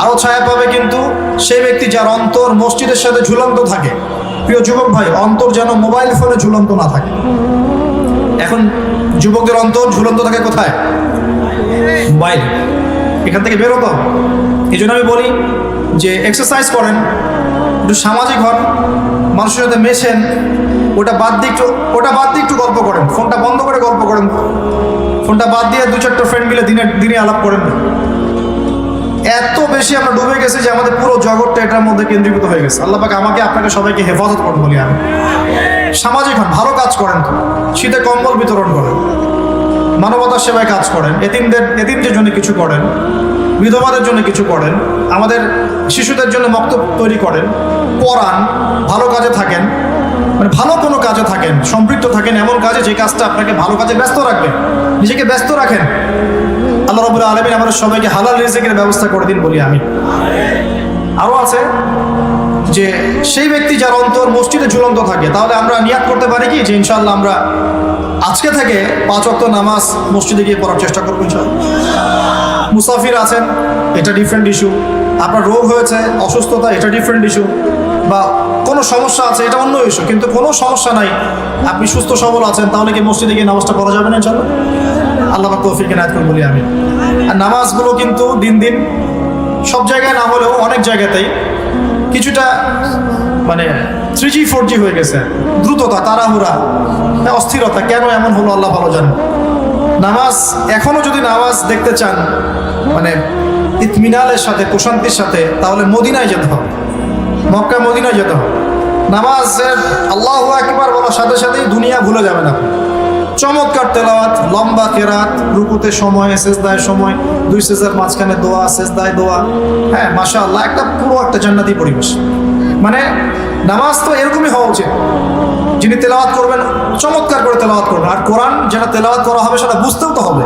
আরো ছায়া পাবে কিন্তু সেই ব্যক্তি যার অন্তর মসজিদের সাথে ঝুলন্ত থাকে। প্রিয় যুবক ভাই, অন্তর যেন মোবাইল ফোনে ঝুলন্ত না থাকে। এখন যুবকদের অন্তর ঝুলন্ত থাকে কোথায়? মোবাইল। এখান থেকে বেরোতো। এই জন্য আমি বলি যে এক্সারসাইজ করেন, একটু সামাজিক হন, মানুষের সাথে মেশেন, ওটা বাদ দিয়ে একটু গল্প করেন, ফোনটা বন্ধ করে গল্প করেন, ফোনটা বাদ দিয়ে 2-4টা ফ্রেন্ড মিলে দিনে আলাপ করেন। এত বেশি আমরা ডুবে গেছি যে আমাদের পুরো জগৎটা এটার মধ্যে কেন্দ্রীভূত হয়ে গেছে। আল্লাহ পাক আমাকে আপনাকে সবাইকে হেফাজত করুন বলি আমি। সামাজিক হন, ভালো কাজ করেন, শীতে কম্বল বিতরণ করেন, মানবতার সেবায় কাজ করেন, এতিমদের জন্য কিছু করেন, বিধবাদের জন্য কিছু করেন, আমাদের শিশুদের জন্য মক্তব তৈরি করেন, পড়ান, ভালো কাজে থাকেন, মানে ভালো কোনো কাজে থাকেন, সম্পৃক্ত থাকেন এমন কাজে যে কাজটা আপনাকে ভালো কাজে ব্যস্ত রাখবে। নিজেকে ব্যস্ত রাখেন। আল্লাহ রাব্বুল আলামিন আমাদের সবাইকে হালাল রিজিকের ব্যবস্থা করে দিন বলি আমি। আরও আছে যে সেই ব্যক্তি যার অন্তর মসজিদে ঝুলন্ত থাকে, তাহলে আমরা নিয়াত করতে পারি কি যে ইনশাআল্লাহ আমরা আজকে থেকে 5 ওয়াক্ত নামাজ মসজিদে গিয়ে পড়ার চেষ্টা করবো ইনশাআল্লাহ। মুসাফির আছেন, এটা ডিফারেন্ট ইস্যু। আপনার রোগ হয়েছে, অসুস্থতা, এটা ডিফারেন্ট ইস্যু। বা কোনো সমস্যা আছে, এটা অন্য ইস্যু। কিন্তু কোনো সমস্যা নাই, আপনি সুস্থ সবল আছেন, তাহলে কি মসজিদে গিয়ে নামাজটা পড়া যাবে না ইনশাআল্লাহ? আল্লাহ পাক তৌফিক এনায়েত করুন বলি আমি। আর নামাজগুলো কিন্তু দিন দিন সব জায়গায় না হলেও অনেক জায়গাতেই কিছুটা মানে 3G 4G হয়ে গেছে। দ্রুততা, তাড়াহুড়া, অস্থিরতা, কেন এমন হলো আল্লাহ ভালো জানেন। নামাজ এখনো যদি নামাজ দেখতে চান মানে ইতমিনালের সাথে, প্রশান্তির সাথে, তাহলে মদিনায় যেতে হবে, মক্কা মদিনায় যেতে হবে। নামাজের আল্লাহু আকবার বলার সাথে সাথেই দুনিয়া ভুলে যাবেন আপনি। চমৎকার তেলাওয়াত, লম্বা কেরাত, রুকুতে সময়, সেজদায় সময়, দুই সেজদার মাঝখানে দোয়া, সেজদায় দোয়া। হ্যাঁ, মাশাআল্লাহ, একটা পুরো একটা জান্নাতি পরিবেশ। মানে নামাজ তো এরকমই হওয়া উচিত। যিনি তেলাওয়াত করবেন চমৎকার করে তেলাওয়াত করবেন। আর কোরআন যেটা তেলাওয়াত করা হবে সেটা বুঝতেও তো হবে।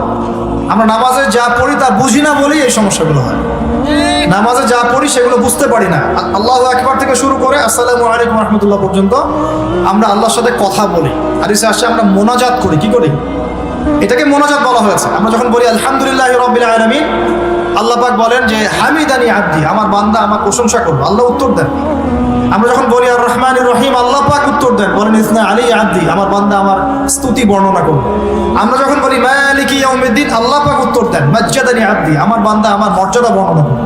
আমরা নামাজে যা পড়ি তা বুঝি না বলেই এই সমস্যাগুলো হয়। নামাজে যা পড়ি সেগুলো বুঝতে পারি না। আল্লাহু আকবার থেকে শুরু করে আসসালামু আলাইকুম রাহমাতুল্লাহ পর্যন্ত আমরা আল্লাহর সাথে কথা বলি। হাদিসে আসছে আমরা মোনাজাত করি। কি করি? এটাকে মোনাজাত বলা হয়েছে। আমরা যখন বলি আলহামদুলিল্লাহি রাব্বিল আলামিন, আল্লাহ পাক বলেন যে হামিদানি আব্দি, আমার বান্দা আমার প্রশংসা করবে, আল্লাহ উত্তর দেন। আমরা যখন বলি আর রহমানির রহিম, আল্লাহ পাক উত্তর দেন, বলেন ইসনা আলী আব্দি, আমার বান্দা আমার স্তুতি বর্ণনা করবে। আমরা যখন বলি মালিকি ইয়াউমিদ্দিন, আল্লাহ পাক উত্তর দেন মাজ্জাদানি আব্দি, আমার বান্দা আমার মর্যাদা বর্ণনা করবে।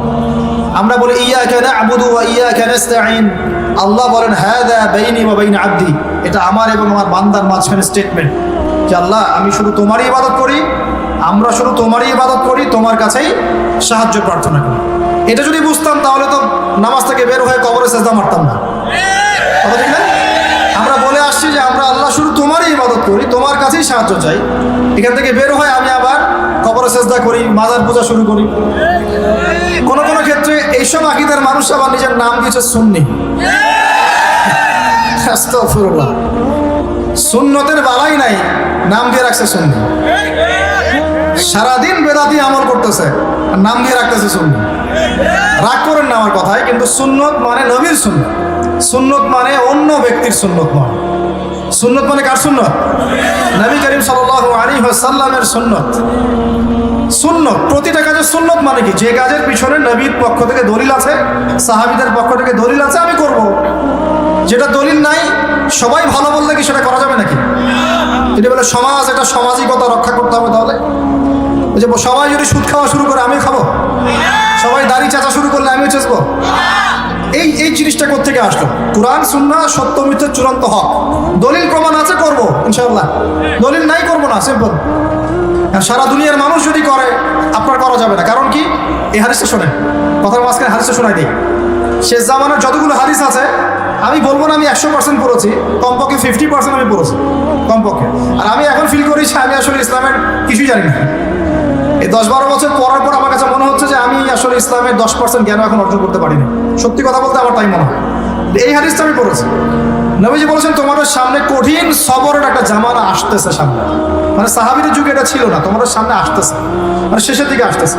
আমরা বলি ইয়াকা না'বুদু ওয়া ইয়াকা নাস্তাঈন, আল্লাহ বলেন হাযা বাইনি ওয়া বাইনা আব্দি, এটা আমার এবং আমার বান্দার মাঝখানে স্টেটমেন্ট যে আল্লাহ আমি শুধু তোমারই ইবাদত করি, আমরা শুধু তোমারই ইবাদত করি, তোমার কাছেই সাহায্য প্রার্থনা করি। এটা যদি বুঝতাম তাহলে তো নামাজ থেকে বের হয়ে কবরে সেজদা মারতাম না। কথা ঠিক না? আমরা বলে আসছি যে আমরা আল্লাহ শুধু তোমারই ইবাদত করি, তোমার কাছেই সাহায্য চাই। এখান থেকে বের হয়ে আমি আবার কবরে সেজদা করি, মাজার পূজা শুরু করি। কোনো কোনো ক্ষেত্রে এইসব আকীদার মানুষ আবার নিজের নাম দিয়েছে সুন্নি। আস্তাগফিরুল্লাহ, সুন্নতের বালাই নাই, নাম দিয়ে রাখছে সুন্নি। সারাদিন বেদাতি আমল করতেছে আর নাম দিয়ে রাখতেছে সুন্নি। রাগ করেন না আমার কথায়, কিন্তু সুন্নত মানে নবীর সুন্নত, সুন্নত মানে অন্য ব্যক্তির সুন্নত নয়। সুন্নত মানে কার সুন্নত? নবী করিম সাল্লাল্লাহু আলাইহি ওয়াসাল্লামের সুন্নত। সুন্নত, প্রতিটা কাজের সুন্নত মানে কি? যে কাজের পিছনে নবীর পক্ষ থেকে দলিল আছে, সাহাবীদের পক্ষ থেকে দলিল আছে, আমি করব। যেটা দলিল নাই, সবাই ভালো বললে কি সেটা করা যাবে নাকি? যদি বলে সমাজ, এটা সামাজিকতা রক্ষা করতে হবে, তাহলে যে সবাই যদি সুদ খাওয়া শুরু করে আমি খাবো, সবাই দাড়ি চাচা শুরু করলে আমিও চেঁচবো, এই জিনিসটা কোত্থেকে আসলো? কোরআন সুন্নাহ সত্য মিথ্যার চূড়ান্ত হক, দলিল প্রমাণ আছে, করবো ইনশাআল্লাহ। দলিল নাই, করবো না, সিম্পল। সারা দুনিয়ার মানুষ যদি করে, আপনার করা যাবে না। কারণ কি? এই হাদিসটা শোনেন, কথার মাঝখানে হাদিসটা শোনাই দিই। শেষ জামানার যতগুলো হাদিস আছে, আমি বলবো না আমি 100% পড়েছি, কমপক্ষে 50% আমি পড়েছি কমপক্ষে। আর আমি এখন ফিল করি যে আমি আসলে ইসলামের কিছুই জানি না। এই 10-12 বছর পড়ার পর আমার কাছে মনে হচ্ছে যে আমি আসলে ইসলামের 10% জ্ঞান এখন অর্জন করতে পারিনি। সত্যি কথা বলতে আমার তাই মনে হয়। এই হাদিসটা আমি পড়েছি। নবীজি বলেছেন তোমাদের সামনে কঠিন সবরের একটা জামানা আসতেছে সামনে। মানে সাহাবীদের যুগে এটা ছিল না, তোমাদের সামনে আসতেছে, মানে শেষের দিকে আসতেছে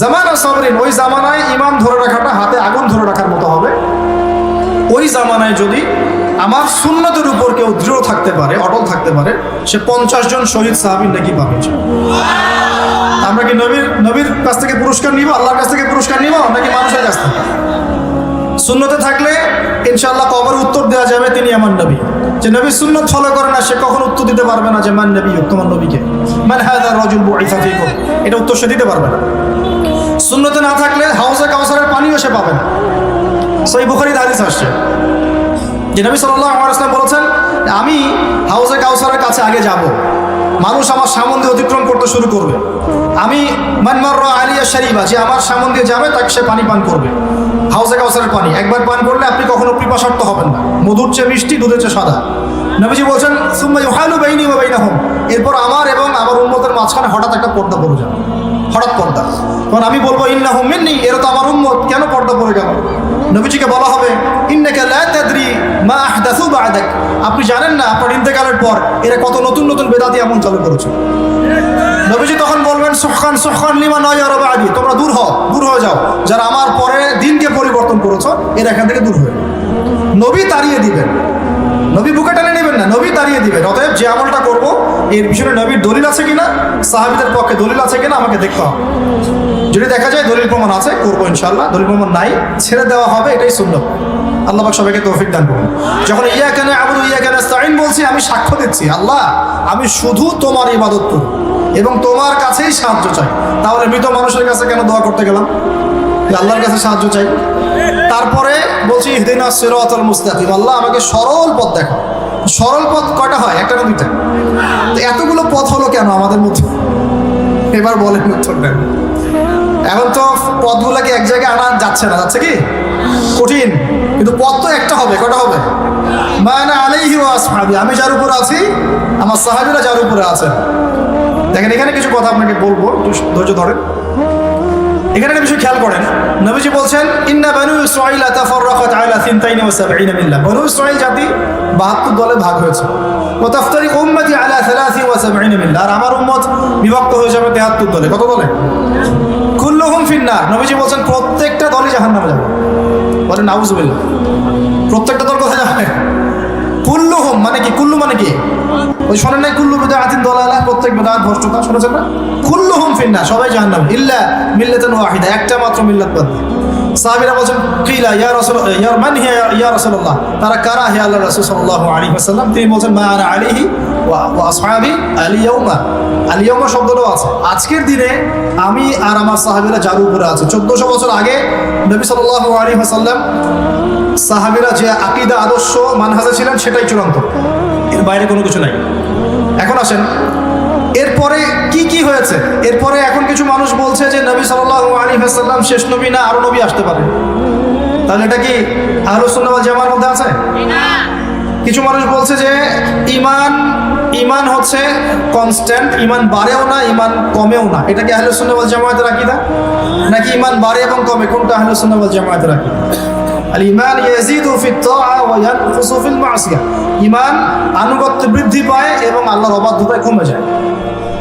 জামানা সবরিন। ওই জামানায় ইমান ধরে রাখাটা হাতে আগুন ধরে রাখার মতো হবে। ওই জামানায় যদি আমার সুন্নতের উপর কেউ দৃঢ় থাকতে পারে, অটল থাকতে পারে, সে 50 জন শহীদ সাহাবী নাকি পাবে। আমরা কি নবীর কাছ থেকে পুরস্কার নিব, আল্লাহর কাছ থেকে পুরস্কার নিব, নাকি মানুষের কাছ থেকে? সুন্নতে থাকলে ইনশাআল্লাহ কবরে উত্তর দেওয়া যাবে তিনি আমার নবী। যে নবী সুন্নত ফলো করে না, সে কখনো উত্তর দিতে পারবে না যে মান নবী, তোমার নবীকে, মান হাযা রাজুল বুইসা ফীকুম, এটা উত্তর সে দিতে পারবে না। সুন্নতে না থাকলে হাউজে কাউসারের পানিও সে পাবে না। সহিহ বুখারীতে হাদিস আসছে যে নবী সাল্লাল্লাহু আলাইহি ওয়াসাল্লাম বলেছেন, আমি হাউজে কাউসারের কাছে আগে যাব, মানুষ আমার সামনে দিয়ে অতিক্রম করতে শুরু করবে, আমি মান মাররা আলিয়া শারিবা, যে আমার সামনে দিয়ে যাবে তাকে সে পানি পান করবে, হাউজে কাউসারের পানি। একবার পান করলে আপনি কখনো পিপাসার্ত হবেন না, মধুর চেয়ে মিষ্টি, দুধের চেয়ে সাদা। নবীজি বলছেন সুম্মা ইউহালু বাইনি ওয়া বাইনাহুম, এরপর আমার এবং আমার উম্মতের মাঝখানে হঠাৎ একটা পর্দা পড়ে যাবে, হঠাৎ পর্দা। তখন আমি বলবো ইন্নাহুম মিন্নি, এরা তো আমার উম্মত, কেন পর্দা পড়ে গেল? নবীজিকে বলা হবে ইন্নাকা লা তাদরি মা আহদাসু বা'দাক, আপনি জানেন না আপনার ইন্তেকালের পর এরা কত নতুন নতুন বেদাতি আমল চালু করেছে। নবীজি তখন বলবেন সুহখান সুহখান লিমান ইয়ারা বা'দি, তোমরা দূর হয়ে যাও, যারা আমার পরে দিনকে পরিবর্তন করেছো, এরা এখান থেকে দূর হয়ে। নবী তাড়িয়ে দিবেন, নবী বুকে টেনে নেবেন না, নবী তাড়িয়ে দিবেন। অতএব যে আমলটা করবো এর পিছনে নবীর দলিল আছে কিনা, সাহাবীদের পক্ষে দলিল আছে কিনা আমাকে দেখতে হবে। যদি দেখা যায় দলিল প্রমাণ আছে করবো ইনশাআল্লাহ, দলিল প্রমাণ নাই ছেড়ে দেওয়া হবে, এটাই সুন্নাত। আল্লাহ পাক সবাইকে তৌফিক দান করুন। যখন ইয়াকা না'বুদু ওয়া ইয়াকা নাস্তাঈন বলছি, আমি সাক্ষ্য দিচ্ছি আল্লাহ আমি শুধু তোমার ইবাদত করি এবং তোমার কাছেই সাহায্য চাই। তাহলে মৃত মানুষের কাছে কেন দোয়া করতে গেলাম? আল্লাহর কাছে সাহায্য চাই। তারপরে বলছি ইহদিনাস সিরাতাল মুস্তাকিম, আল্লাহ আমাকে সরল পথ দেখাও। সরল পথ কয়টা হয়? একটা না দুইটা? তো এতগুলো পথ হলো কেন আমাদের মধ্যে? এবার বলেন উত্তর দেন। এখন তো পথগুলোকে এক জায়গায় আনা যাচ্ছে না, যাচ্ছে কি? কঠিন। কিন্তু পথ তো একটা হবে। কটা হবে? মা আনা আলাইহি ওয়া আসহাবি, আমি যার উপর আছি আমার সাহাবীরা যার উপরে আছেন। দেখেন এখানে কিছু কথা আপনাকে বলবো, একটু ধৈর্য ধরেন। এখানে একটা বিষয় খেয়াল করেন, নবীজি বলছেন ইন্না বানু ইসরাঈল তাফাররাকাত আলা 72 মিল্লাহ, বনু ইসরাঈল জাতি 72 দলে ভাগ হয়েছে। ওয়া তাফতারিক উম্মতি আলা 73 মিল্লাহ, আর আমার উম্মত বিভক্ত হয়ে যাবে 73 দলে। কত দলে? কুল্লুহুম ফিন্নার, নবীজি বলছেন প্রত্যেকটা দলই জাহান্নামে যাবে। বলেন নাউযুবিল্লাহ। প্রত্যেকটা দল কোথায় যাবে? কুল্লুহুম মানে কি? কুল্লু মানে কি? ওই শোনেন নাই কুল্লু বিদআতিন দালালাহ, প্রত্যেক বিদআত ভ্রষ্টতা, শুনেছেন না? কুল্লুহুম ফিন্নার, সবাই জাহান্নামে ইল্লা মিল্লাতান ওয়াহিদা, একটা মাত্র মিল্লাত বাদ। সাহাবীরা বলেন কিলা ইয়া রাসূল ইয়া মান হিয়া ইয়া রাসূলুল্লাহ, তারা কারা হে আল্লাহর রাসূল সাল্লাল্লাহু আলাইহি ওয়াসাল্লাম? তিনি বলেন মা আনা আলাইহি ওয়া আসহাবি আল ইয়াউমা। আল ইয়াউমা শব্দটাও আছে, আজকের দিনে আমি আর আমার সাহাবীরা যার উপরে আছে। 1400 বছর আগে নবী সাল্লাল্লাহু আলাইহি ওয়াসাল্লাম সাহাবীরা যে আকীদা আদর্শ মানহাজে ছিলেন সেটাই চূড়ান্ত, এর বাইরে কোনো কিছু নাই। এখন আসেন এরপরে কি কি হয়েছে। এরপরে এখন কিছু মানুষ বলছে যে নবী সাল্লাল্লাহু আলাইহি ওয়াসাল্লাম শেষ নবী না, আরো নবী আসতে পারে। তাহলে এটা কি আহলুস সুন্নাহ ওয়াল জামার মধ্যে আছে? না। কিছু মানুষ বলছে যে ঈমান হচ্ছে কনস্ট্যান্ট, ঈমান বাড়েও না ঈমান কমেও না। এটা কি আহলুস সুন্নাহ ওয়াল জামাতের আকীদা? নাকি ঈমান বাড়ে এবং কমে? কোনটা আহলুস সুন্নাহ ওয়াল জামাতের আকীদা? আল ঈমান ইয়াজিদু ফিত তাআ ওয়া ইয়ানকুসু ফিল মাসিয়া, ঈমান আনুগত্য বৃদ্ধি পায় এবং আল্লাহর অবাধ্যতায় কমে যায়।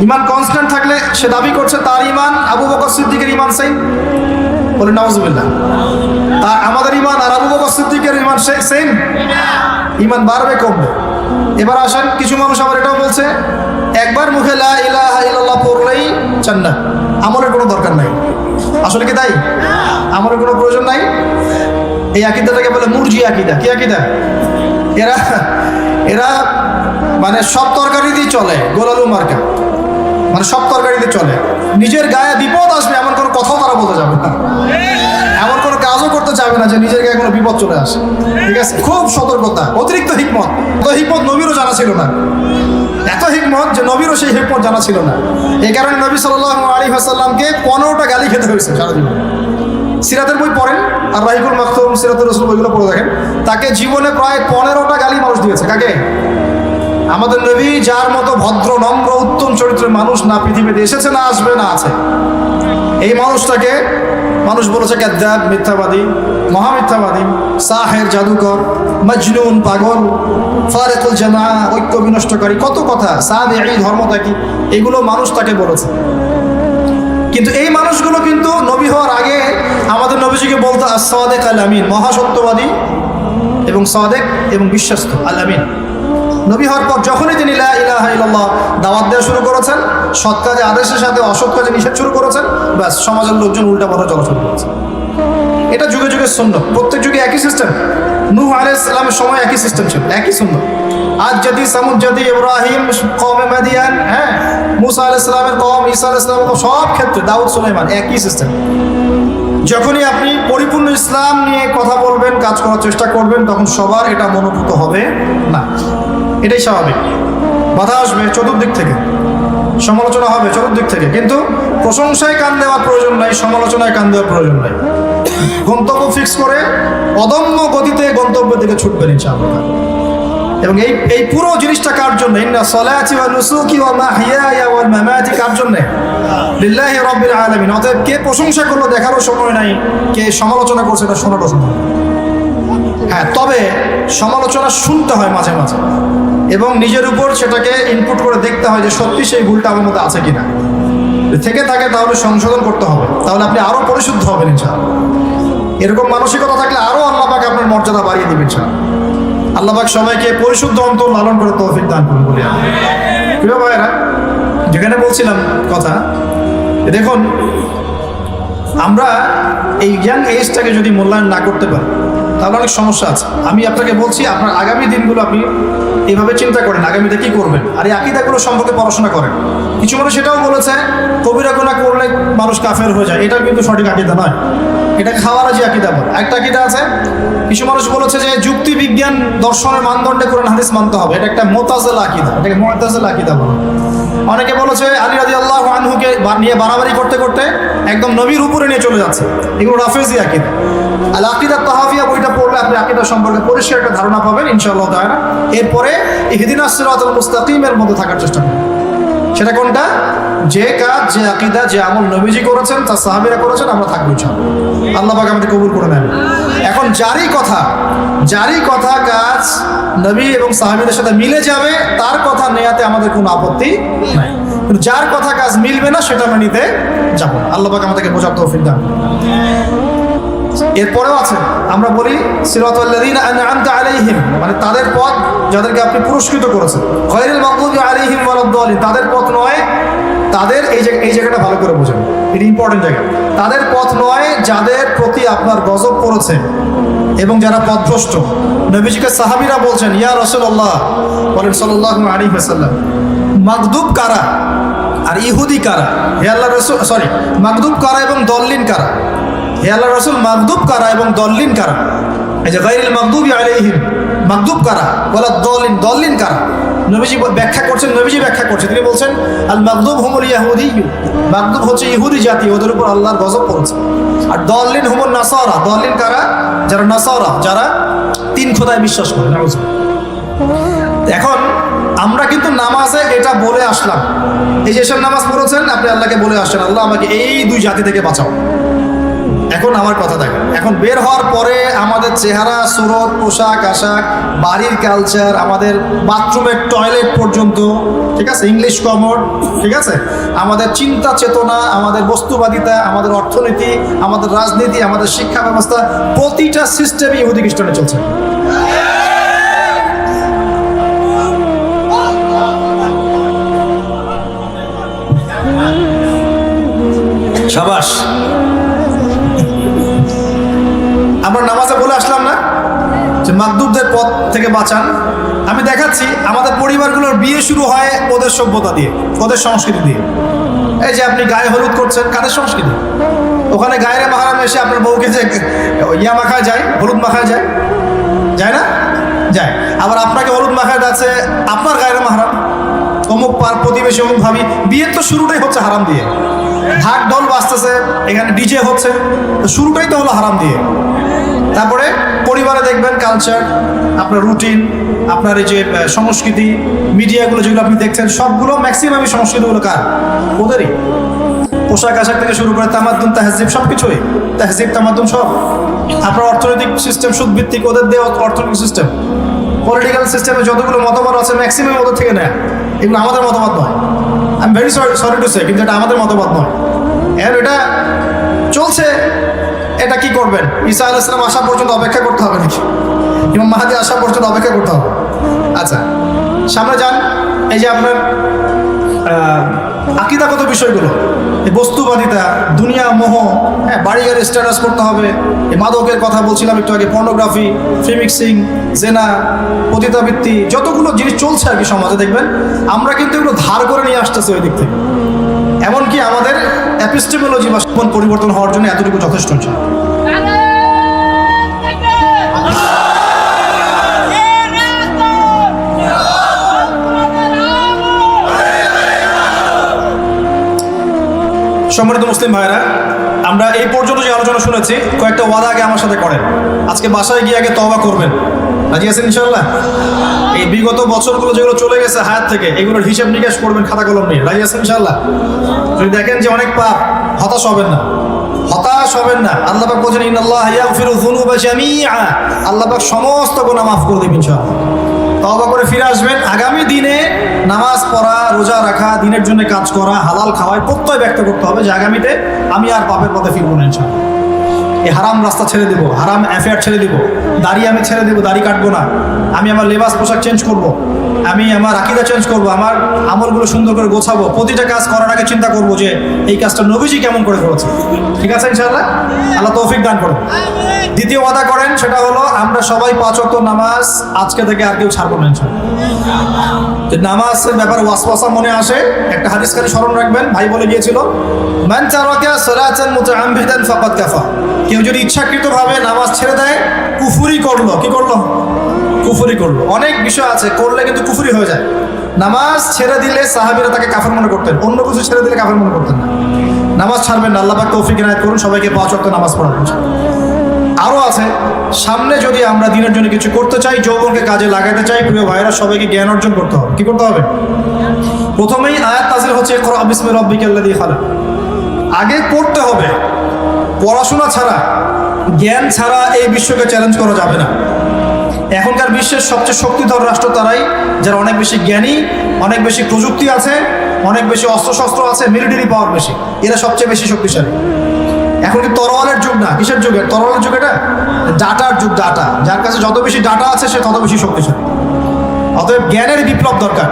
ঈমান কনস্ট্যান্ট থাকলে সে দাবি করছে তার ঈমান আবু বকর সিদ্দিকের ঈমান সেম। বলে নাউযুবিল্লাহ। আর আমাদের ঈমান আর আবু বকর সিদ্দিকের ঈমান সেম? ঈমান বাড়বে কমবে। এবার আসেন কিছু মানুষ আবার এটাও বলছে একবার মুখে লা ইলাহা ইল্লাল্লাহ পড়লেই জান্নাত, আমলের কোনো দরকার নাই। আসলে কি তাই? আমলের কোনো প্রয়োজন নাই। এই আকীদাটাকে বলে মুরজি আকীদা। কি আকীদা? এরা মানে সব তরকারিতেই চলে, গোলালু মার্কা, মানে সব তরকারিতে চলে। নিজের গায়ে বিপদ আসবে এমন কোনো কথাও তারা বলতে যাবে না, এমন কোনো কাজও করতে চাবে না যে নিজের গায়ে কোনো বিপদ চলে আসে। ঠিক আছে, খুব সতর্কতা, অতিরিক্ত হিকমত। এত হিকমত নবীরও জানা ছিল না, এত হিকমত যে নবীরও সেই হিকমত জানা ছিল না। এই কারণে নবী সাল্লাল্লাহু আলাইহি ওয়াসাল্লামকে 15টা গালি খেতে হয়েছে সারা জীবন। সিরাতের বই পড়েন আর রাহিকুল মাকতুম, সিরাতুর রাসূল বইগুলো পড়ে দেখেন, তাকে জীবনে প্রায় 15টা গালি মানুষ দিয়েছে। কাকে? আমাদের নবী, যার মতো ভদ্র নম্র উত্তম চরিত্রের মানুষ না পৃথিবীতে এসেছে, না আসবে, না আছে। এই মানুষটাকে মানুষ বলেছে কাযযাব, মিথ্যাবাদী, মহামিথ্যাবাদী, সাহের, জাদুকর, মজনুন, পাগল, ফারিকুল জামা, ঐক্য বিনষ্টকারী, কত কথা, সাবিঈ, ধর্মত্যাগী, এগুলো মানুষ তাকে বলেছে। কিন্তু এই মানুষগুলো কিন্তু নবী হওয়ার আগে আমাদের নবীজিকে বলতো as-সাদিক আল-আমিন, মহাসত্যবাদী এবং সাদিক এবং বিশ্বস্ত আল-আমিন। নবী হওয়ার পর যখনই তিনি লা ইলাহা ইল্লাল্লাহ দাওয়াত দেওয়া শুরু করেছেন, সৎ কাজে আদেশের সাথে অসৎ কাজে নিষেধ শুরু করেছেন, ব্যাস সমাজের লোকজন উল্টা পথে চলা শুরু করেছে। এটা যুগে যুগে সুন্নাত, প্রত্যেক যুগে একই সিস্টেম। নূহ আলাইহিস সালামের সময় একই সিস্টেম ছিল, একই সুন্নাত। আজ জাতি, সামুদ জাতি, ইব্রাহিম, কওমে মাদিয়ান, হ্যাঁ, মুসা আলাইহিস সালামের কওম, ঈসা আলাইহিস সালামের কওম, সব ক্ষেত্রে দাউদ, সুলাইমান, একই সিস্টেম। যখনই আপনি পরিপূর্ণ ইসলাম নিয়ে কথা বলবেন, কাজ করার চেষ্টা করবেন, তখন সবার এটা মনোভূত হবে না। এটাই স্বাভাবিক। বাধা আসবে চতুর্দিক থেকে, সমালোচনা হবে চতুর্দিক থেকে, কিন্তু প্রশংসায় কান দেওয়ার প্রয়োজন নাই, সমালোচনায় কান দেওয়ার প্রয়োজন নাই। গন্তব্য ফিক্স করে অদম্য গতিতে গন্তব্যের দিকে ছুটবেন ইনশাআল্লাহ। এবং এই পুরো জিনিসটা কার জন্য? ইন্না সলাতি ওয়া নুসুকি ওয়া মাহইয়ায়া ওয়া মামাতি, কার জন্য? লিল্লাহি রাব্বিল আলামিন। অতএব কে প্রশংসা করলো দেখারও সময় নাই, কে সমালোচনা করছে এটা শোনারও সময় নাই। হ্যাঁ, তবে সমালোচনা শুনতে হয় মাঝে মাঝে এবং নিজের উপর সেটাকে ইনপুট করে দেখতে হয় যে সত্যি সেই ভুলটা আমার মধ্যে আছে কিনা। থেকে থাকে তাহলে সংশোধন করতে হবে, তাহলে আপনি আরো পরিশুদ্ধ হবেন ইনশাআল্লাহ। এরকম মানসিকতা থাকলে আরো আল্লাহ পাক আপনার মর্যাদা বাড়িয়ে দিবেন ইনশাআল্লাহ। আল্লাহ পাক সবাইকে পরিশুদ্ধ অন্তর লালন করে তৌফিক দান করুন বলি আমি। প্রিয় ভাইয়েরা, যেখানে বলছিলাম কথা, দেখুন আমরা এই ইয়াং এজটাকে যদি মূল্যায়ন না করতে পারি তাহলে অনেক সমস্যা আছে। আমি আপনাকে বলছি, আপনার আগামী দিনগুলো আপনি এভাবে চিন্তা করেন আগামীতে কি করবেন, আর এই আকীদাগুলো সম্পর্কে পড়াশোনা করেন। কিছু মানুষ সেটাও বলেছে কবিরা গুনাহ করলে মানুষ কাফের হয়ে যায়, এটার কিন্তু সঠিক আকীদা নয়, এটা খাওয়ারাজি আকীদা বলে। একটা আকীদা আছে, কিছু মানুষ বলেছে যে যুক্তি বিজ্ঞান দর্শনের মানদণ্ডে কোরআন হাদিস মানতে হবে, এটা একটা মুতাজিলা আকীদা, এটাকে মুতাজিলা আকীদা বলে। অনেকে বলেছে আলী রাদিয়াল্লাহু আনহুকে নিয়ে বাড়াবাড়ি করতে করতে একদম নবীর উপরে নিয়ে চলে যাচ্ছে, এগুলো রাফেজি আকীদা। আল আকীদা তাহাফিয়া বইটা পড়লে আপনি আকীদা সম্পর্কে পরিষ্কার একটা ধারণা পাবেন ইনশাআল্লাহ তাআলা। এরপরে ইহদিনাস সিরাতাল মুস্তাকিমের মধ্যে থাকার চেষ্টা করুন। সেটা কোনটা? যে কাজ, যে আকীদা, যে আমল নবীজি করেছেন, তার সাহাবীরা করেছেন, আমরা থাকবো ইনশাআল্লাহ। আল্লাহ পাক আমাদের কবুল করে নেন। এখন জারি কথা কাজ নবী এবং সাহাবীদের সাথে মিলে যাবে, তার কথা নেয়াতে আমাদের কোনো আপত্তি নাই। কিন্তু যার কথা কাজ মিলবে না সেটা আমরা নিতে যাব না। আল্লাহ পাক আমাদেরকে বোঝার তৌফিক দান। এরপরেও আছে, আমরা বলি সিরাতাল্লাযীনা আন'আমতা আলাইহিম, মানে তাদের পথ যাদেরকে আপনি পুরস্কৃত করেছেন। গায়রিল মাগদুবি আলাইহিম ওয়ালাদ-দালিন, তাদের পথ নয়, তাদের এই জায়গাটা ভালো করে বোঝেন, এটা ইম্পর্টেন্ট জায়গা। তাদের পথ নয় যাদের প্রতি আপনার গজব পড়েছে এবং যারা পথভ্রষ্ট। নবীজিকে সাহাবীরা বলছেন, ইয়া রাসূলুল্লাহ, বলেন সাল্লাল্লাহু আলাইহি ওয়াসাল্লাম, মাগদুব কারা আর ইহুদি কারা? হে আল্লাহর রাসূল, মাগদুব কারা এবং দল্লিন কারা? হে আল্লাহর রাসূল, মাগদুব কারা এবং দল্লিন কারা? এই যে গায়রিল মাগদুবি আলাইহিম, মাগদুব কারা, ওয়ালাদ দল্লিন কারা? নবীজি ব্যাখ্যা করছেন, তিনি বলছেন আল মাগদুব হুমুল ইয়াহুদিয়্যু, মাগদুব হচ্ছে ইহুদি জাতি, ওদের উপর আল্লাহর গজব পড়েছে। আর দল্লিন হুমুন নাসারা, দল্লিন কারা? যারা নাসারা, যারা তিন খোদায় বিশ্বাস করে। এখন আমরা কিন্তু নামাজে এটা বলে আসলাম, এই যে এসব নামাজ পড়েছেন আপনি আল্লাহকে বলে আসছেন, আল্লাহ আমাকে এই দুই জাতি থেকে বাঁচাও। এখন আমার কথা দেখেন, এখন বের হওয়ার পরে আমাদের চেহারা, সুরত, পোশাক আশাক, বাড়ির কালচার, আমাদের বাথরুমের টয়লেট পর্যন্ত, ঠিক আছে, ইংলিশ কমোড, ঠিক আছে, আমাদের চিন্তা চেতনা, আমাদের বস্তুবাদিতা, আমাদের অর্থনীতি, আমাদের রাজনীতি, আমাদের শিক্ষা ব্যবস্থা, প্রতিটা সিস্টেমই ইহুদি খ্রিস্টানে চলছে। শাবাশ। আমরা নামাজে বলে আসলাম না যে মাগদুবদের পথ থেকে বাঁচান। আমি দেখাচ্ছি আমাদের পরিবারগুলোর বিয়ে শুরু হয় ওদের সভ্যতা দিয়ে, ওদের সংস্কৃতি দিয়ে। এই যে আপনি গায়ে হলুদ করছেন, কাদের সংস্কৃতি? ওখানে গায়ের মাহারাম এসে আপনার বউকে যে ইয়া মাখায় যায়, হলুদ মাখায় যায়, যায় না? যায়। আবার আপনাকে হলুদ মাখায় যাচ্ছে আপনার গায়ের মাহারাম, অমুক পার প্রতিবেশী, অমুক ভাবি। বিয়ের তো শুরুটাই হচ্ছে হারাম দিয়ে, ঢাক ঢোল বাজতেছে, এখানে ডিজে হচ্ছে, তো শুরুটাই তো হলো হারাম দিয়ে। তারপরে পরিবারে দেখবেন কালচার, আপনার রুটিন, আপনার এই যে সংস্কৃতি, মিডিয়াগুলো যেগুলো আপনি দেখছেন, সবগুলো ম্যাক্সিমামই সংস্কৃতিগুলো কার? ওদেরই। পোশাক আশাক থেকে শুরু করে তামাদ্দুন, তাহজিব, সব কিছুই তাহজিব, তামাদ্দুন সব। আপনার অর্থনৈতিক সিস্টেম সুদভিত্তিক, ওদের দেওয়া অর্থনৈতিক সিস্টেম, পলিটিক্যাল সিস্টেমে যতগুলো মতবাদ আছে ম্যাক্সিমাম ওদের থেকে নেয়। এগুলো আমাদের মতবাদ নয়। I am very sorry to say, কিন্তু এটা আমাদের মতবাদ নয়। এর এটা চলছে। এটা কি করবেন? ঈসা আলাইহিস সালাম আসা পর্যন্ত অপেক্ষা করতে হবে নাকি? ইমাম মাহদী আসা পর্যন্ত অপেক্ষা করতে হবে? আচ্ছা, সামনে যান। এই যে আপনার আকীদাগত বিষয়গুলো, এই বস্তুবাদিতা, দুনিয়া মোহ, হ্যাঁ, বাড়ি গাড়ি স্ট্যাটাস করতে হবে, এই মাদকের কথা বলছিলাম একটু আগে, পর্নোগ্রাফি, ফ্রিমিক্সিং, জেনা, পতিতাবৃত্তি, যতগুলো জিনিস চলছে আর কি সমাজে, দেখবেন আমরা কিন্তু এগুলো ধার করে নিয়ে আসতেছি ওই দিক থেকে। এমনকি আমাদের এপিস্টেমোলজি বা পরিবর্তন হওয়ার জন্য এতটুকু যথেষ্ট হচ্ছে। সম্মানিত মুসলিম ভাইরা, আমরা এই পর্যন্ত যে আলোচনা শুনেছি, কয়েকটা ওয়াদা আগে আমার সাথে করেন। আজকে বাসায় গিয়ে আগে তওবা করবেন, রাজি আছেন ইনশাআল্লাহ? এই বিগত বছরগুলো যেগুলো চলে গেছে হায়াত থেকে, এগুলোর হিসাব নিকাশ করবেন খাতা কলম নিয়ে, রাজি আছেন ইনশাআল্লাহ? যদি দেখেন যে অনেক পাপ, হতাশ হবেন না, আল্লাহ পাক বলেন ইন্নাল্লাহা ইয়াগফিরু যুনুবা জামিআ, আল্লাহ পাক সমস্ত গুনাহ মাফ করে দেবেন ইনশাআল্লাহ। তওবা করে ফিরে আসবেন। আগামী দিনে নামাজ পড়া, রোজা রাখা, দিনের জন্য কাজ করা, হালাল খাওয়ায় প্রত্যয় ব্যক্ত করতে হবে যে আগামীতে আমি আর পাপের পথে ফিরবো না ইনশাআল্লাহ। এই হারাম রাস্তা ছেড়ে দিব, হারাম অ্যাফেয়ার ছেড়ে দিব, দাড়ি আমি ছেড়ে দিব, দাড়ি কাটবো না, আমি আমার লেবাস পোশাক চেঞ্জ করব, আমি আমার আকিদা চেঞ্জ করব, আমার আমলগুলো সুন্দর করে গোছাবো, প্রতিটা কাজ করার আগে চিন্তা করব যে এই কাজটা নবীজি কেমন করে করেছে। ঠিক আছে ইনশাআল্লাহ, আল্লাহ তৌফিক দান করুন। দ্বিতীয় ওয়াদা করেন, সেটা হলো আমরা সবাই 5 ওয়াক্ত নামাজ আজকে থেকে আর কেউ ছাড়বো না ইনশাআল্লাহ। যে নামাজের ব্যাপারে ওয়াসওয়াসা মনে আসে, একটা হাদিস খালি স্মরণ রাখবেন, ভাই বলে গিয়েছিল, মান তারাকা সালাতান মুতাআম্মিদান ফাকাদ কাফা। কেউ যদি ইচ্ছাকৃতভাবে নামাজ ছেড়ে দেয়, কুফরি করলো। কি করলো? কুফরি করলো। অনেক বিষয় আছে করলে কিন্তু কুফরি হয়ে যায়। নামাজ ছেড়ে দিলে সাহাবীরা তাকে কাফের মনে করতেন, অন্য কিছু ছেড়ে দিলে কাফের মনে করতেন না। নামাজ ছাড়বেন না, আল্লাহ পাক তৌফিক ইনায়াত করুন, সবাইকে 5 ওয়াক্ত নামাজ পড়াবেন। আরও আছে, সামনে যদি আমরা দিনের জন্য কিছু করতে চাই, যৌবনকে কাজে লাগাতে চাই, প্রিয় ভাইরা সবাইকে জ্ঞান অর্জন করতে হবে। কি করতে হবে? প্রথমেই আয়াত নাযিল হচ্ছে ইকরা বিসমি রাব্বিকাল্লাযী খালাক। আগে পড়তে হবে। পড়াশোনা ছাড়া, জ্ঞান ছাড়া এই বিশ্বকে চ্যালেঞ্জ করা যাবে না। এখনকার বিশ্বের সবচেয়ে শক্তিধর রাষ্ট্র তারাই, যারা অনেক বেশি জ্ঞানী, অনেক বেশি প্রযুক্তি আছে, অনেক বেশি অস্ত্রশস্ত্র আছে, মিলিটারি পাওয়ার বেশি, এরা সবচেয়ে বেশি শক্তিশালী। এখন কি তরোয়ালের যুগ না, কিসের যুগ? তরোয়ালের যুগ, এটা ডাটার যুগ। ডাটা, যার কাছে যত বেশি ডাটা আছে সে তত বেশি শক্তিশালী। অতএব জ্ঞানের বিপ্লব দরকার।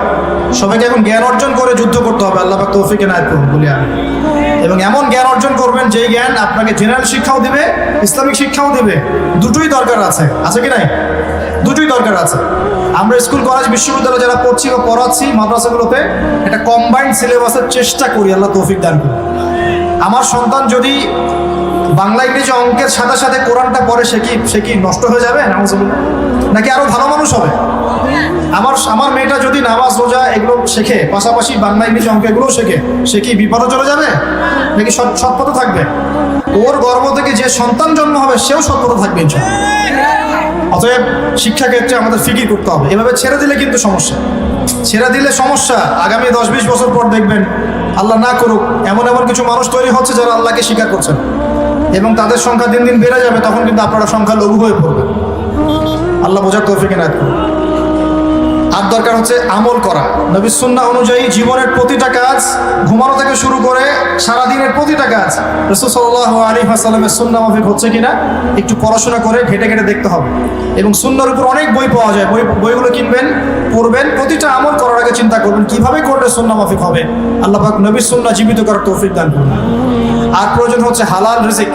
সবাইকে এখন জ্ঞান অর্জন করে যুদ্ধ করতে হবে। আল্লাহ পাক তৌফিক ইনায়াত করুন বলি আমি। এবং এমন জ্ঞান অর্জন করবেন যে জ্ঞান আপনাকে জেনারেল শিক্ষাও দিবে, ইসলামিক শিক্ষাও দিবে। দুটোই দরকার আছে, আছে কি নাই? দুটোই দরকার আছে। আমরা স্কুল কলেজ বিশ্ববিদ্যালয় যারা পড়ছি বা পড়াচ্ছি, মাদ্রাসাগুলোতে একটা কম্বাইন্ড সিলেবাসের চেষ্টা করি, আল্লাহ তৌফিক দান করুন। আমার সন্তান যদি বাংলা ইংরেজি অঙ্কের সাথে সাথে কোরআনটা পড়ে, সে কি নষ্ট হয়ে যাবে নাকি আরো ভালো মানুষ হবে? আমার মেয়েটা যদি নামাজ রোজা এগুলো শেখে, পাশাপাশি বাংলা ইংরেজি অঙ্ক এগুলোও শেখে, সে কি বিপদে চলে যাবে নাকি সৎপথে থাকবে? ওর গর্ভ থেকে যে সন্তান জন্ম হবে সেও সৎপথে থাকবে ইনশাআল্লাহ। অতএব শিক্ষা ক্ষেত্রে আমাদের ফিকির করতে হবে। এভাবে ছেড়ে দিলে কিন্তু সমস্যা, ছেড়ে দিলে সমস্যা। আগামী 10-20 বছর পর দেখবেন, আল্লাহ না করুক, এমন এমন কিছু মানুষ তৈরি হচ্ছে যারা আল্লাহকে স্বীকার করছেন, এবং তাদের সংখ্যা দিন দিন বেড়ে যাবে। তখন কিন্তু আপনারা সংখ্যা লঘু হয়ে পড়বে। আল্লাহ বোঝার তৌফিক ইনায়াত করুন। আর দরকার হচ্ছে আমল করা। নবীর সুন্নাহ অনুযায়ী জীবনের প্রতিটা কাজ, ঘুমানো থেকে শুরু করে সারাদিনের প্রতিটা কাজ রাসূল সাল্লাল্লাহু আলাইহি ওয়াসাল্লামের সুন্নাহ মাফিক হচ্ছে কিনা একটু পড়াশোনা করে ঘেটে ঘেটে দেখতে হবে। এবং সুন্নাহর উপর অনেক বই পাওয়া যায়, বইগুলো কিনবেন, পড়বেন। প্রতিটা আমল করার আগে চিন্তা করবেন কিভাবে করলে সুন্নাহ মাফিক হবে। আল্লাহ পাক নবীর সুন্নাহ জীবিত করার তৌফিক দান করুন। আর প্রয়োজন হচ্ছে হালাল রিজিক।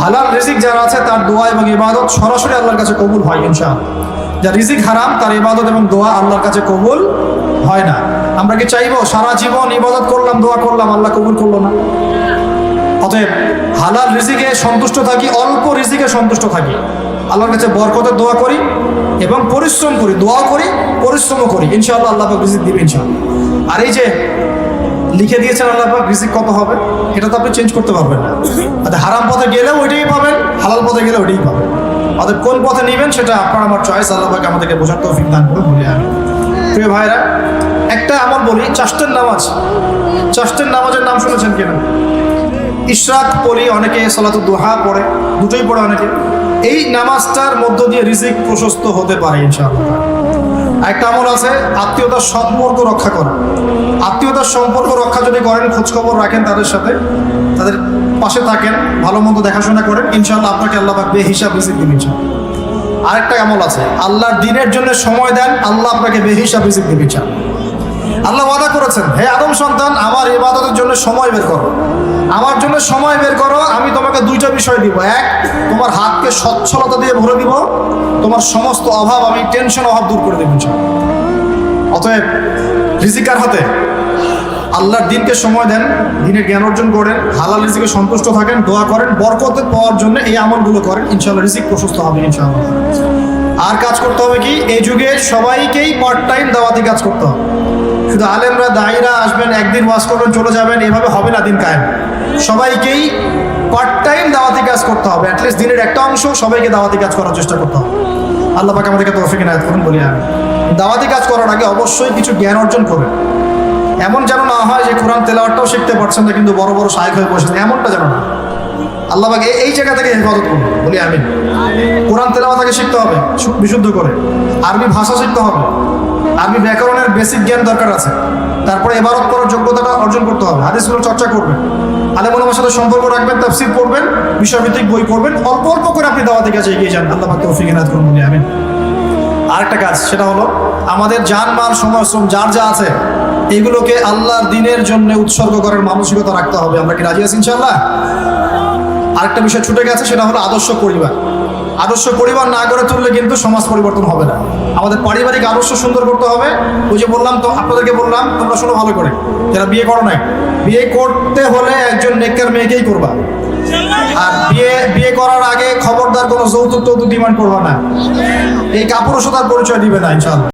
হালাল রিজিক যারা আছে তার দোয়া এবং ইবাদত সরাসরি আল্লাহর কাছে কবুল হয় ইনশাআল্লাহ। যার রিজিক হারাম তার ইবাদত এবং দোয়া আল্লাহর কাছে কবুল হয় না। আমরা কি চাইবো সারা জীবন ইবাদত করলাম, দোয়া করলাম, আল্লাহ কবুল করলো না? অতএব হালাল রিজিকে সন্তুষ্ট থাকি, অল্প রিজিকে সন্তুষ্ট থাকি, আল্লাহর কাছে বরকতের দোয়া করি এবং পরিশ্রম করি, দোয়া করি, পরিশ্রমও করি, ইনশাআল্লাহ আল্লাহ পাক রিজিক দিবে ইনশাআল্লাহ। আর এই যে লিখে দিয়েছেন আল্লাহ পাক রিজিক কত হবে, এটা তো আপনি চেঞ্জ করতে পারবেন না। হারাম পথে গেলেও ওইটাই পাবেন, হালাল পথে গেলে ওইটাই পাবেন। অর্থাৎ কোন পথে নেবেন সেটা আপনার আমার চয়েস। আল্লাহ পাক আমাদেরকে বোঝার তৌফিক দান করুন বলি আমি। প্রিয় ভাইরা, একটা আমল বলি, চাষ্টের নামাজ। চাষ্টের নামাজের নাম শুনেছেন কিনা? ইশরাক পড়ি অনেকে, সালাতুদ দুহা পড়ে, দুটোই পড়ে অনেকে। এই নামাজটার মধ্য দিয়ে রিজিক প্রশস্ত হতে পারে ইনশাআল্লাহ। একটা আমল আছে আত্মীয়তার সম্পর্ক রক্ষা করা। আত্মীয়তার সম্পর্ক রক্ষা যদি করেন, খোঁজখবর রাখেন তাদের সাথে, তাদের পাশে থাকেন, ভালো মন্দ দেখাশোনা করেন, ইনশাআল্লাহ আপনাকে আল্লাহ পাক বেহিসাব রিজিক দিবেন ইনশাআল্লাহ। আরেকটা আমল আছে, আল্লাহর দ্বীনের জন্য সময় দেন, আল্লাহ আপনাকে বেহিসাব রিজিক দিবেন ইনশাআল্লাহ। আল্লাহ ওয়াদা করেছেন, হে আদম সন্তান, আমার ইবাদতের জন্য সময় বের করো, আমার জন্য সময় বের করো, আমি তোমাকে দুইটা বিষয় দিব। এক, তোমার হাতকে সচ্ছলতা দিয়ে ভরে দিব, তোমার সমস্ত অভাব, আমি টেনশন অভাব দূর করে দেব ইনশাআল্লাহ। অতএব রিজিক কার হাতে? আল্লাহর দ্বীনকে সময় দেন, দ্বীনের জ্ঞান অর্জন করেন, হালাল রিজিকে সন্তুষ্ট থাকেন, দোয়া করেন, বরকত পাওয়ার জন্য এই আমলগুলো করেন, ইনশাআল্লাহ রিজিক প্রশস্ত হবে ইনশাআল্লাহ। আর কাজ করতে হবে কি, এই যুগে সবাইকেই পার্ট টাইম দাওয়াতি কাজ করতে হবে। শুধু আলেমরা দায়ীরা আসবেন, একদিন ওয়াজ করবেন, চলে যাবেন, এভাবে হবে না দিন কায়েম। সবাইকেই পার্ট টাইম দাওয়াতি কাজ করতে হবে। অ্যাটলিস্ট দিনের একটা অংশ সবাইকে দাওয়াতি কাজ করার চেষ্টা করতে হবে। আল্লাহ পাক আমাদেরকে তৌফিক ইনায়াত করুন বলি আমি। দাওয়াতি কাজ করার আগে অবশ্যই কিছু জ্ঞান অর্জন করবেন। এমন যেন না হয় যে কোরআন তেলাওয়াতটাও শিখতে পারছেন না কিন্তু বড় বড় শায়েখ হয়ে বসেছেন, এমনটা যেন না। আল্লাহ পাক এই জায়গা থেকে হেফাজত করুন বলি আমি। কোরআন তেলাওয়াত আগে শিখতে হবে বিশুদ্ধ করে, আরবি ভাষা শিখতে হবে, আরবি ব্যাকরণের বেসিক জ্ঞান দরকার আছে, তারপরে ইবাদত করার যোগ্যতাটা অর্জন করতে হবে, হাদিসগুলো চর্চা করবেন, আলেম ওলামার সাথে সম্পর্ক রাখবেন, তাফসীর পড়বেন, বিষয়ভিত্তিক বই পড়বেন, অল্প অল্প করে আপনি দাওয়াতের কাছে এগিয়ে যান। আল্লাহ পাক তৌফিক এনায়েত করুন, বলি আমিন। আরেকটা কাজ, সেটা হলো আমাদের জান মাল সময় শ্রম যার যা আছে এগুলোকে আল্লাহর দ্বীনের জন্য উৎসর্গ করার মানসিকতা রাখতে হবে। আমরা কি রাজি আছি ইনশাআল্লাহ? আরেকটা বিষয় ছুটে গেছে, সেটা হলো আদর্শ পরিবার। আদর্শ পরিবার না গড়ে তুললে কিন্তু সমাজ পরিবর্তন হবে না। আমাদের পারিবারিক আদর্শ সুন্দর করতে হবে। ওই যে বললাম, তো আপনাদেরকে বললাম, তোমরা শোনো ভালো করে, যারা বিয়ে করো নাই, বিয়ে করতে হলে একজন নেককার মেয়েকেই করবা। আর বিয়ে করার আগে খবরদার কোনো যৌতুক ডিমান্ড করবা না। এই কাপুরুষতার পরিচয় দিবে না ইনশাআল্লাহ।